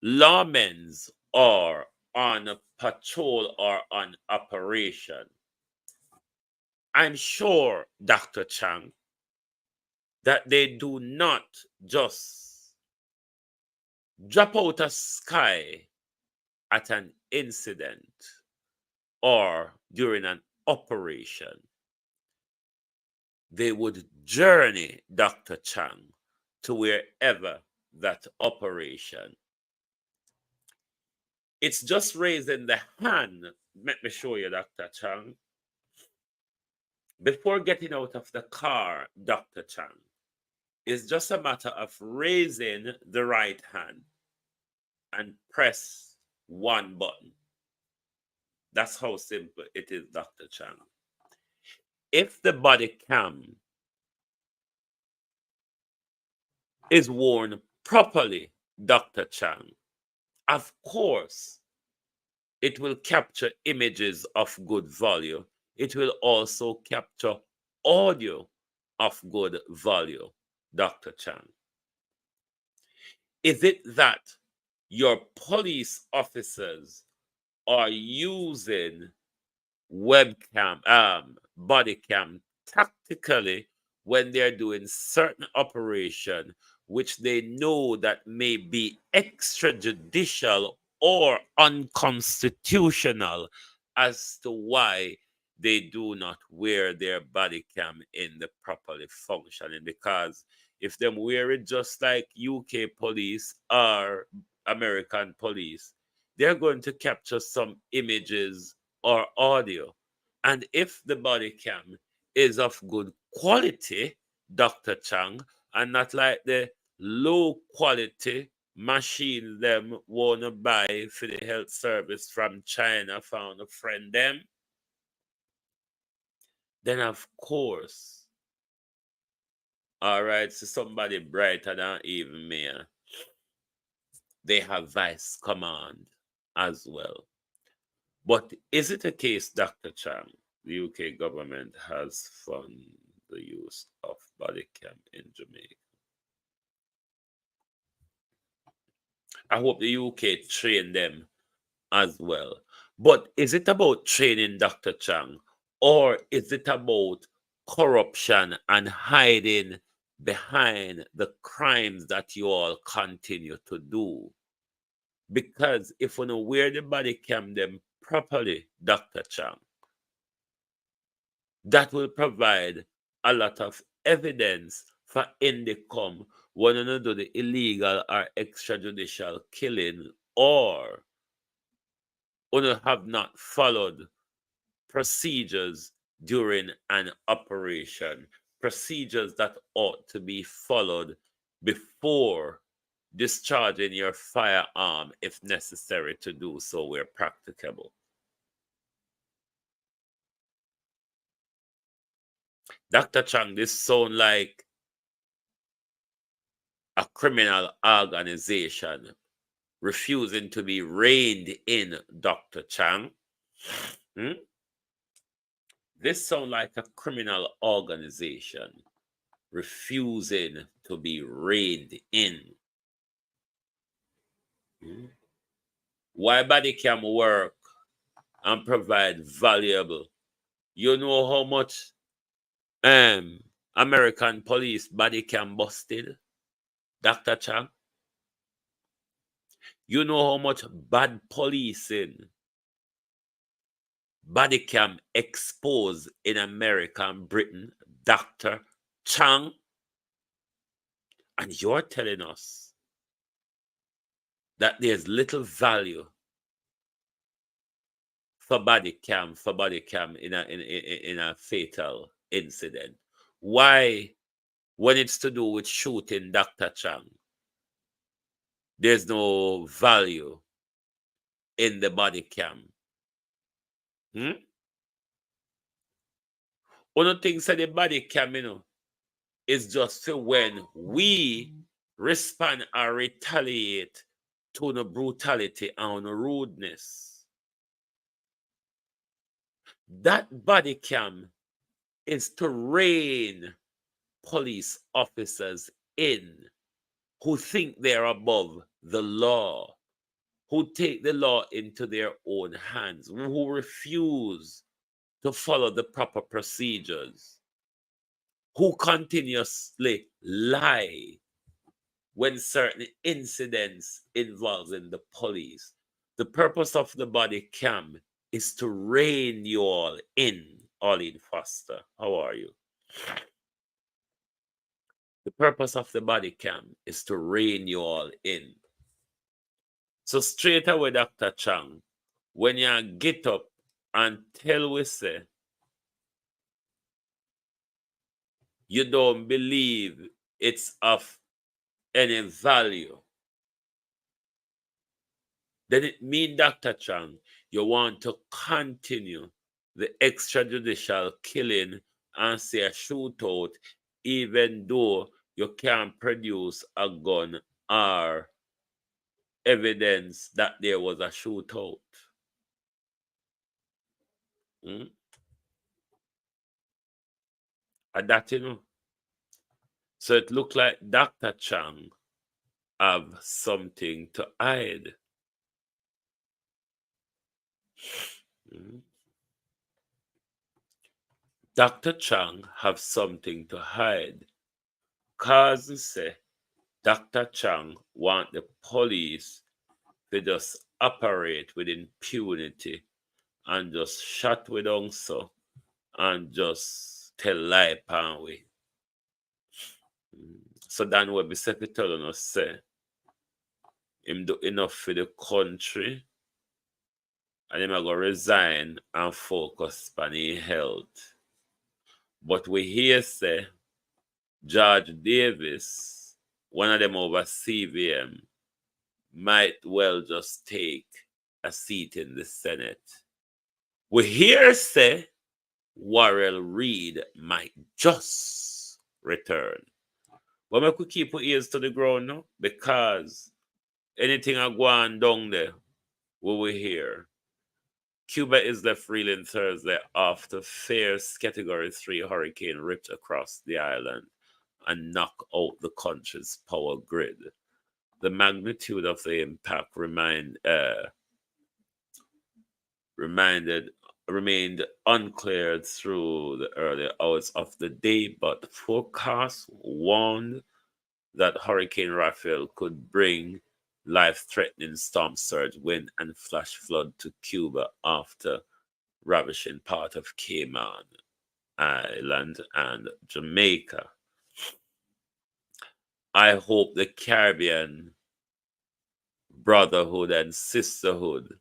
lawmen are on a patrol or on operation, I'm sure, Dr. Chang, that they do not just drop out of sky at an incident or during an operation. They would journey, Dr. Chang, to wherever that operation. It's just raising the hand. Let me show you, Dr. Chang. Before getting out of the car, Dr. Chang, it's just a matter of raising the right hand and press one button. That's how simple it is, Dr. Chang. If the body cam is worn properly, Dr. Chang, of course, it will capture images of good value. It will also capture audio of good value, Dr. Chang. Is it that your police officers are using webcam, body cam tactically when they're doing certain operation which they know that may be extrajudicial or unconstitutional as to why they do not wear their body cam in the properly functioning? Because if them wear it just like UK police or American police, they're going to capture some images or audio. And if the body cam is of good quality, Dr. Chang, and not like the low quality machine them wanna buy for the health service from China found a friend them, then of course, all right, so somebody brighter than even me, they have vice command as well. But is it a case, Dr. Chang, the UK government has funded the use of body cam in Jamaica? I hope the UK train them as well. But is it about training, Dr. Chang, or is it about corruption and hiding behind the crimes that you all continue to do? Because if we don't wear the body cam them properly, Dr. Chang, that will provide a lot of evidence for Indicom when you do the illegal or extrajudicial killing, or when you have not followed procedures during an operation, procedures that ought to be followed before discharging your firearm if necessary to do so where practicable. Dr. Chang, this sound like a criminal organization refusing to be reined in, Dr. Chang. Hmm? This sound like a criminal organization refusing to be reined in. Hmm? Why body cam work and provide valuable? You know how much American police body cam busted, Dr. Chang? You know how much bad policing body cam exposed in America and Britain, Dr. Chang? And you're telling us that there's little value for body cam in a fatal incident. Why, when it's to do with shooting, Dr. Chang, there's no value in the body cam? Hmm? One of the things that the body cam, is just for when we respond or retaliate to the brutality and the rudeness. That body cam is to rein police officers in who think they're above the law, who take the law into their own hands, who refuse to follow the proper procedures, who continuously lie when certain incidents involving the police. The purpose of the body cam is to rein you all in. Arlene Foster, how are you? The purpose of the body cam is to rein you all in. So straight away, Dr. Chang, when you get up and tell we say you don't believe it's of any value, then it means, Dr. Chang, you want to continue the extrajudicial killing and say a shootout, even though you can't produce a gun or evidence that there was a shootout. Hmm? And that, So it looked like Dr. Chang have something to hide. Hmm? Dr. Chang have something to hide. Cause he say Dr. Chang want the police to just operate with impunity and just shot with so and just tell lie pan way. So Dan will be telling us say him do enough for the country and him a go resign and focus on his health. But we hear say George Davis, one of them over CVM, might well just take a seat in the Senate. We hear say Ruel Reid might just return. But we could keep our ears to the ground now, because anything I go on down there, we will hear. Cuba is left reeling Thursday after fierce Category 3 hurricane ripped across the island and knocked out the country's power grid. The magnitude of the impact remained unclear through the early hours of the day, but forecasts warned that Hurricane Raphael could bring life-threatening storm surge, wind, and flash flood to Cuba after ravishing part of Cayman Island and Jamaica. I hope the Caribbean brotherhood and sisterhood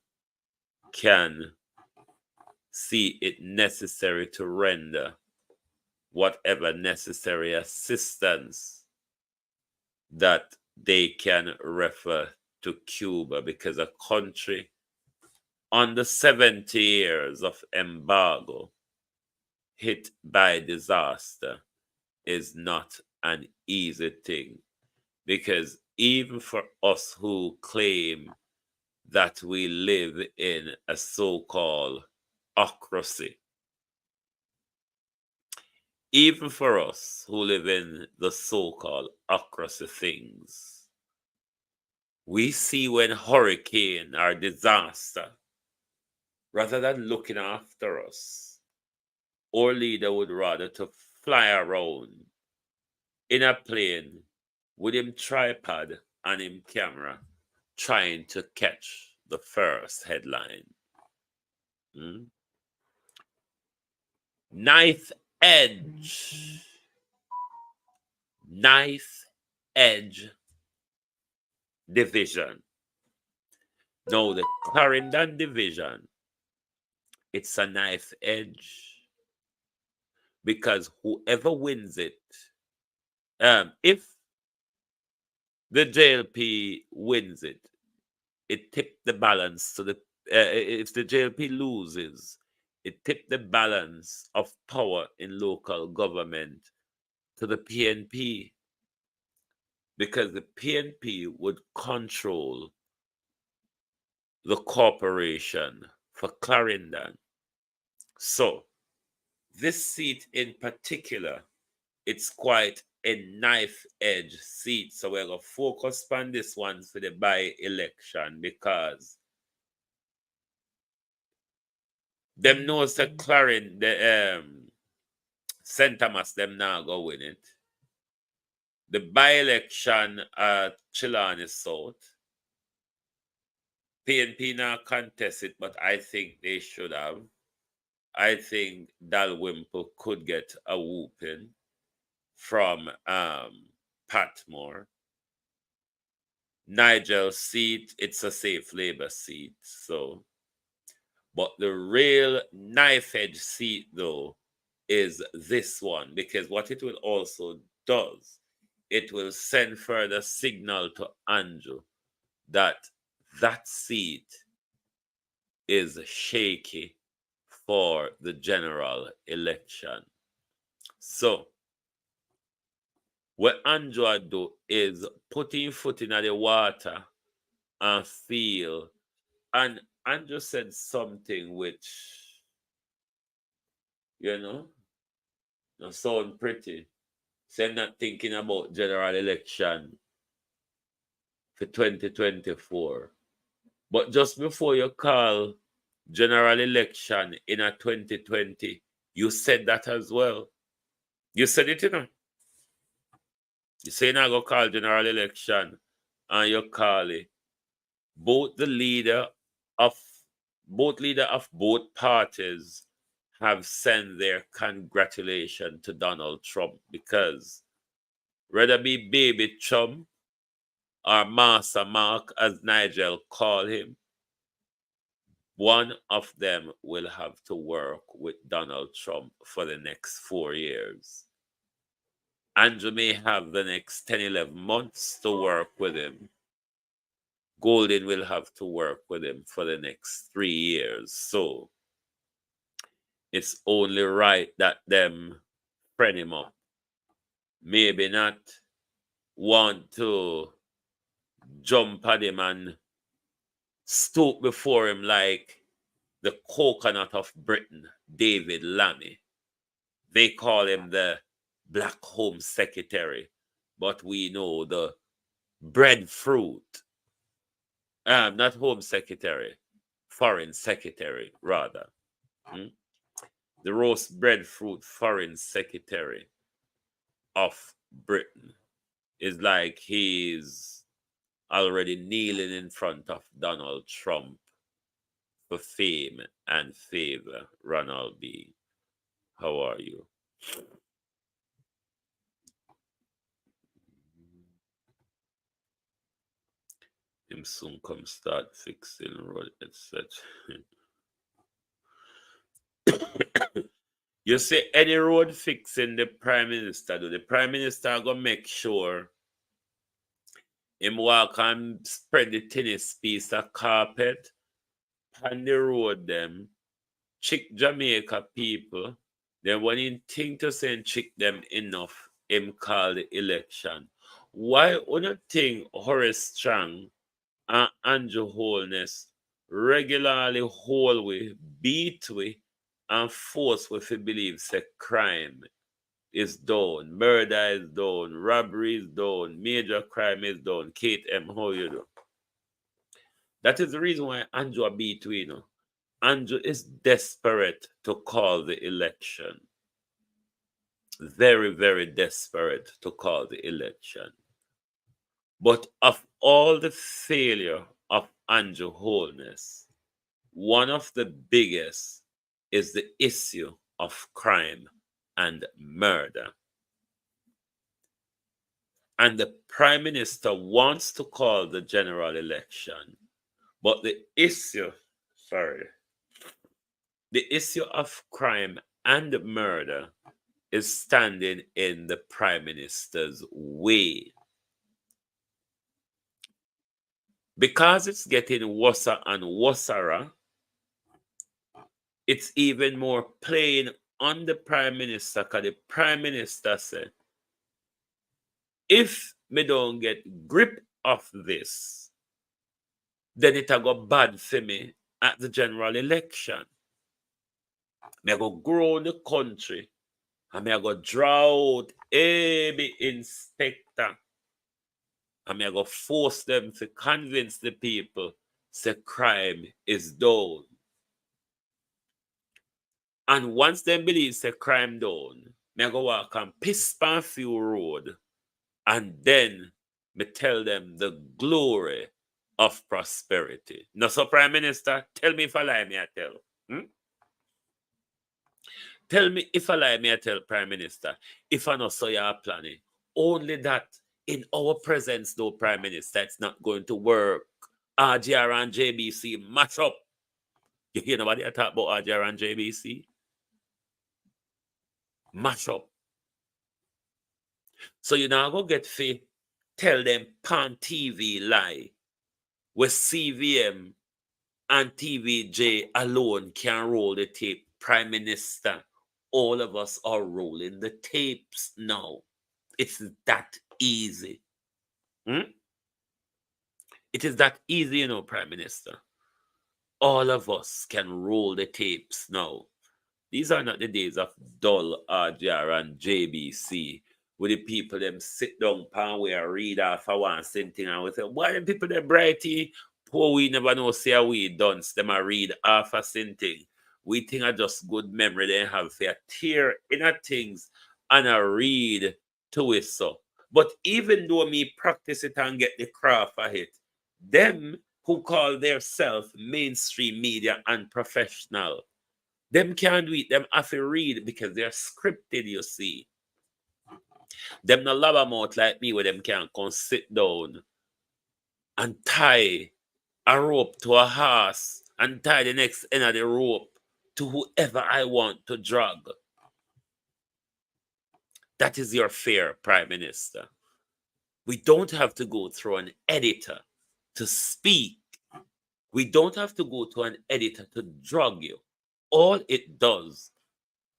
can see it necessary to render whatever necessary assistance that they can refer to Cuba, because a country under 70 years of embargo hit by disaster is not an easy thing. Because even for us who claim that we live in a so-called ocracy, even for us who live in the so-called ocracy things, we see when hurricane or disaster, rather than looking after us, our leader would rather to fly around in a plane with him tripod and him camera, trying to catch the first headline. Knife edge division. Now the Clarendon division, it's a knife edge, because whoever wins it, if the JLP wins it, it tipped the balance to the, if the JLP loses, it tipped the balance of power in local government to the PNP, because the PNP would control the corporation for Clarendon. So this seat in particular, it's quite a knife edge seat. So we're going to focus on this one for the by-election, because them knows that Clarendon, the St. Thomas, them now go win it. The by-election at Chilani South, PNP now contest it, but I think they should have. I think Dalrymple could get a whooping from Patmore. Nigel's seat, it's a safe Labour seat. So, but the real knife-edge seat, though, is this one, because what it will also does, it will send further signal to Andrew that that seat is shaky for the general election. So, what Andrew do is putting foot in the water and feel. And Andrew said something which, don't sound pretty. Say not thinking about general election for 2024. But just before you call general election in a 2020, you said that as well. You said it, You say you're not going to call general election and you call it. Both leader of both parties have sent their congratulations to Donald Trump, because whether be baby Trump or Master Mark, as Nigel called him, one of them will have to work with Donald Trump for the next 4 years. Andrew may have the next 10, 11 months to work with him. Golden will have to work with him for the next 3 years. So it's only right that them friend him up. Maybe not want to jump at him and stoop before him like the coconut of Britain, David Lammy. They call him the Black Home Secretary, but we know the breadfruit. Not Home Secretary, Foreign Secretary, rather. The roast breadfruit Foreign Secretary of Britain is like he's already kneeling in front of Donald Trump for fame and favor. Ronald B., how are you? Him soon come start fixing road, etc. You say any road fixing the Prime Minister do. The Prime Minister gonna make sure him walk and spread the tennis piece of carpet on the road them, chick Jamaica people. Then when he think to say chick them enough, him call the election. Why would think Horace Strong and Andrew Holness regularly hold we, beat we, and force we to believe say crime is down, murder is down, robbery is down, major crime is down? Kate M., how you do? That is the reason why Andrew beat we, Andrew is desperate to call the election. Very, very desperate to call the election. But of all the failure of Andrew Holness, one of the biggest is the issue of crime and murder. And the Prime Minister wants to call the general election, but the issue of crime and murder is standing in the Prime Minister's way. Because it's getting worse and worse, it's even more playing on the Prime Minister, because the Prime Minister said, if me don't get grip of this, then it'll go bad for me at the general election. Me go grow the country and me go draw out every inspector and me go force them to convince the people say crime is down. And once they believe say crime down, me go walk and piss pan few road, and then me tell them the glory of prosperity. Now, so Prime Minister, tell me if I lie, me I tell. Tell me if I lie, me I tell Prime Minister. If I know so you are planning, only that in our presence, though, Prime Minister, it's not going to work. RGR and JBC mash up. You hear nobody talk about RGR and JBC? Mash up. So you now go get fit, tell them pan TV lie, where CVM and TVJ alone can roll the tape. Prime Minister, all of us are rolling the tapes now. It's that easy. It is that easy, you know, Prime Minister. All of us can roll the tapes now. These are not the days of dull RGR and JBC, where the people them sit down pan where read off a one thing and we say, why the people them brighty? Poor we never know say we dunce them a read half a thing. We think are just good memory they have for a tear in a things and a read to it so. But even though me practice it and get the craft of it, them who call themselves mainstream media and professional, them can't do it. Them have to read because they're scripted, you see. Them no love mouth like me where them can come sit down and tie a rope to a horse and tie the next end of the rope to whoever I want to drag. That is your fear, Prime Minister. We don't have to go through an editor to speak. We don't have to go to an editor to drag you. All it does,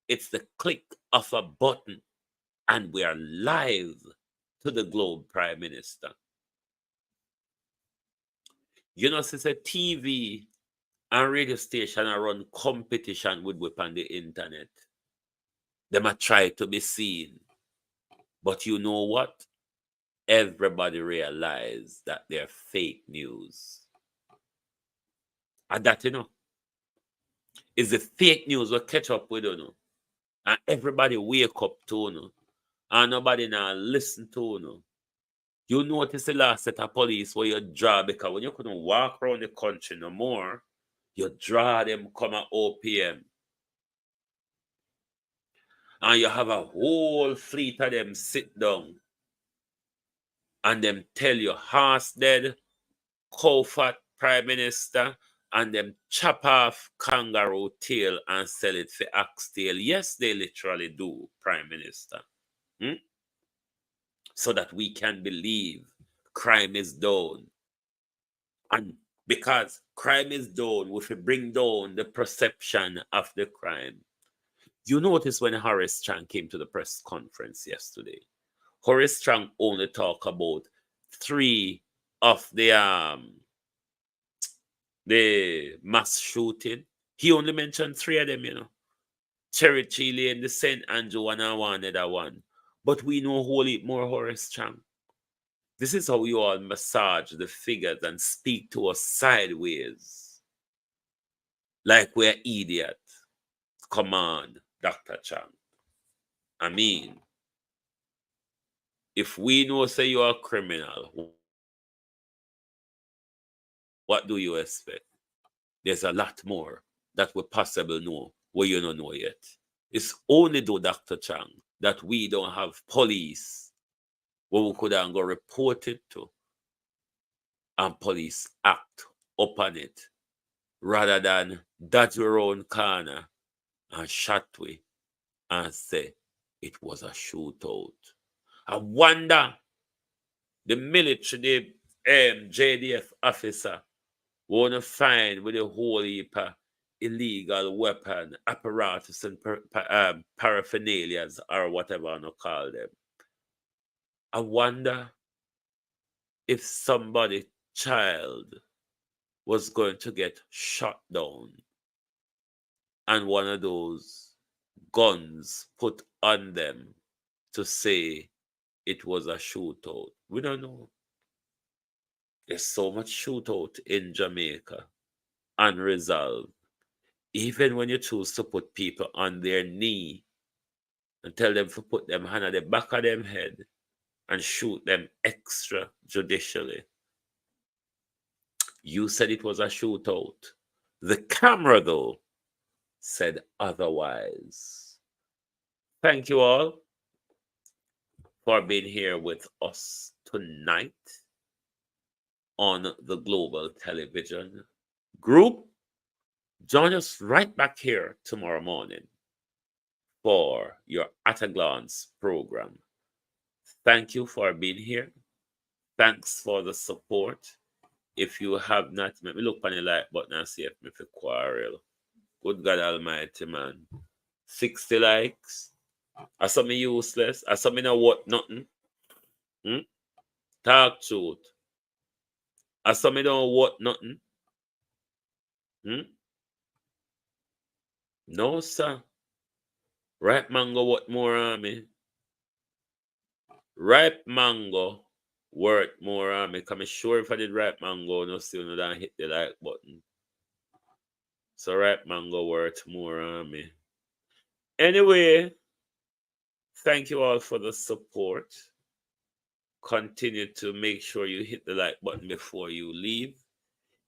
it's the click of a button, and we are live to the globe, Prime Minister. You know, since a TV and radio station are run competition with whip on the internet, them are try to be seen. But you know what? Everybody realize that they're fake news. And that, you know, is the fake news will catch up with, you know. And everybody wake up to, you know. And nobody now listen to, you know. You notice the last set of police where you draw, because when you couldn't walk around the country no more, you draw them come at OPM. And you have a whole fleet of them sit down and them tell you horse dead, cow fat, Prime Minister, and them chop off kangaroo tail and sell it for ox tail. Yes, they literally do, Prime Minister. So that we can believe crime is down. And because crime is down, we should bring down the perception of the crime. You notice when Horace Strang came to the press conference yesterday, Horace Strang only talked about 3 of the mass shooting. He only mentioned 3 of them, you know. Cherry Chile and the St. Andrew and another one. But we know whole heap more Horace Strang. This is how you all massage the figures and speak to us sideways. Like we're idiots. Come on, Dr. Chang. I mean, if we know say you're a criminal, what do you expect? There's a lot more that we possibly know what you don't know yet. It's only though, Dr. Chang, that we don't have police where we could go report it to and police act upon it rather than dodge your own corner and shot we and say it was a shootout. I wonder the military, the JDF officer want to find with a whole heap of illegal weapon, apparatus, and paraphernalias, or whatever I want to call them. I wonder if somebody, child, was going to get shot down and one of those guns put on them to say it was a shootout. We don't know. There's so much shootout in Jamaica, unresolved. Even when you choose to put people on their knee and tell them to put them hand at the back of them head and shoot them extrajudicially. You said it was a shootout. The camera, though, said otherwise. Thank you all for being here with us tonight on the Global Television Group. Join us right back here tomorrow morning for your At a Glance program. Thank you for being here. Thanks for the support. If you have not, let me look on the like button and see if me for quarrel. Good God Almighty, man. 60 likes. I saw me useless. I saw me not what nothing. Talk truth. I saw me don't what nothing. No, sir. Ripe mango what more on me? Ripe mango worth more on me. Come sure if I did ripe mango, no still no don't hit the like button. So ripe mango worth more on me. Anyway, thank you all for the support. Continue to make sure you hit the like button before you leave.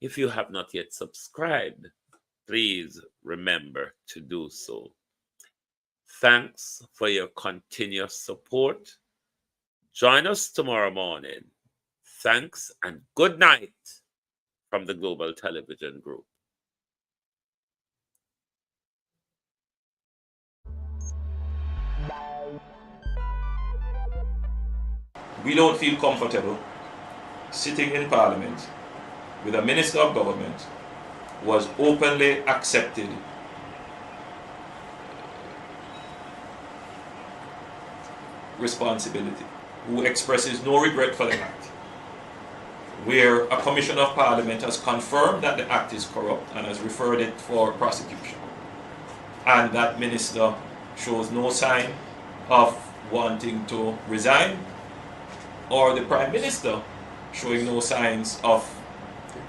If you have not yet subscribed, please remember to do so. Thanks for your continuous support. Join us tomorrow morning. Thanks and good night from the Global Television Group. We don't feel comfortable sitting in Parliament with a Minister of Government who has openly accepted responsibility, who expresses no regret for the act, where a Commission of Parliament has confirmed that the act is corrupt and has referred it for prosecution, and that Minister shows no sign of wanting to resign, or the Prime Minister showing no signs of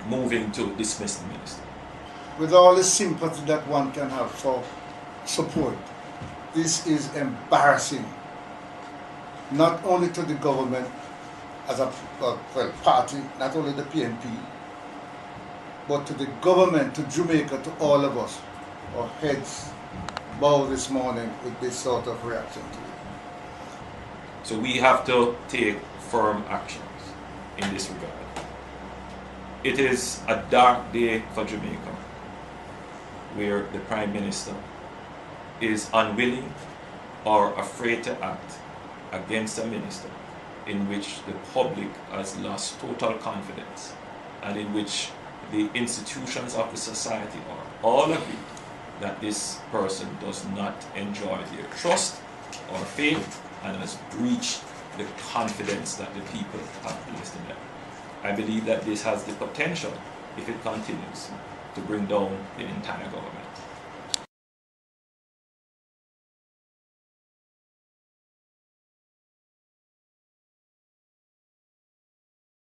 moving to dismiss the Minister. With all the sympathy that one can have for support, this is embarrassing, not only to the government as a party, not only the PNP, but to the government, to Jamaica, to all of us. Our heads bow this morning with this sort of reaction to it. So we have to take firm actions in this regard. It is a dark day for Jamaica, where the Prime Minister is unwilling or afraid to act against a minister in which the public has lost total confidence and in which the institutions of the society are all agree that this person does not enjoy their trust or faith and has breached the confidence that the people have placed in them. I believe that this has the potential, if it continues, to bring down the entire government.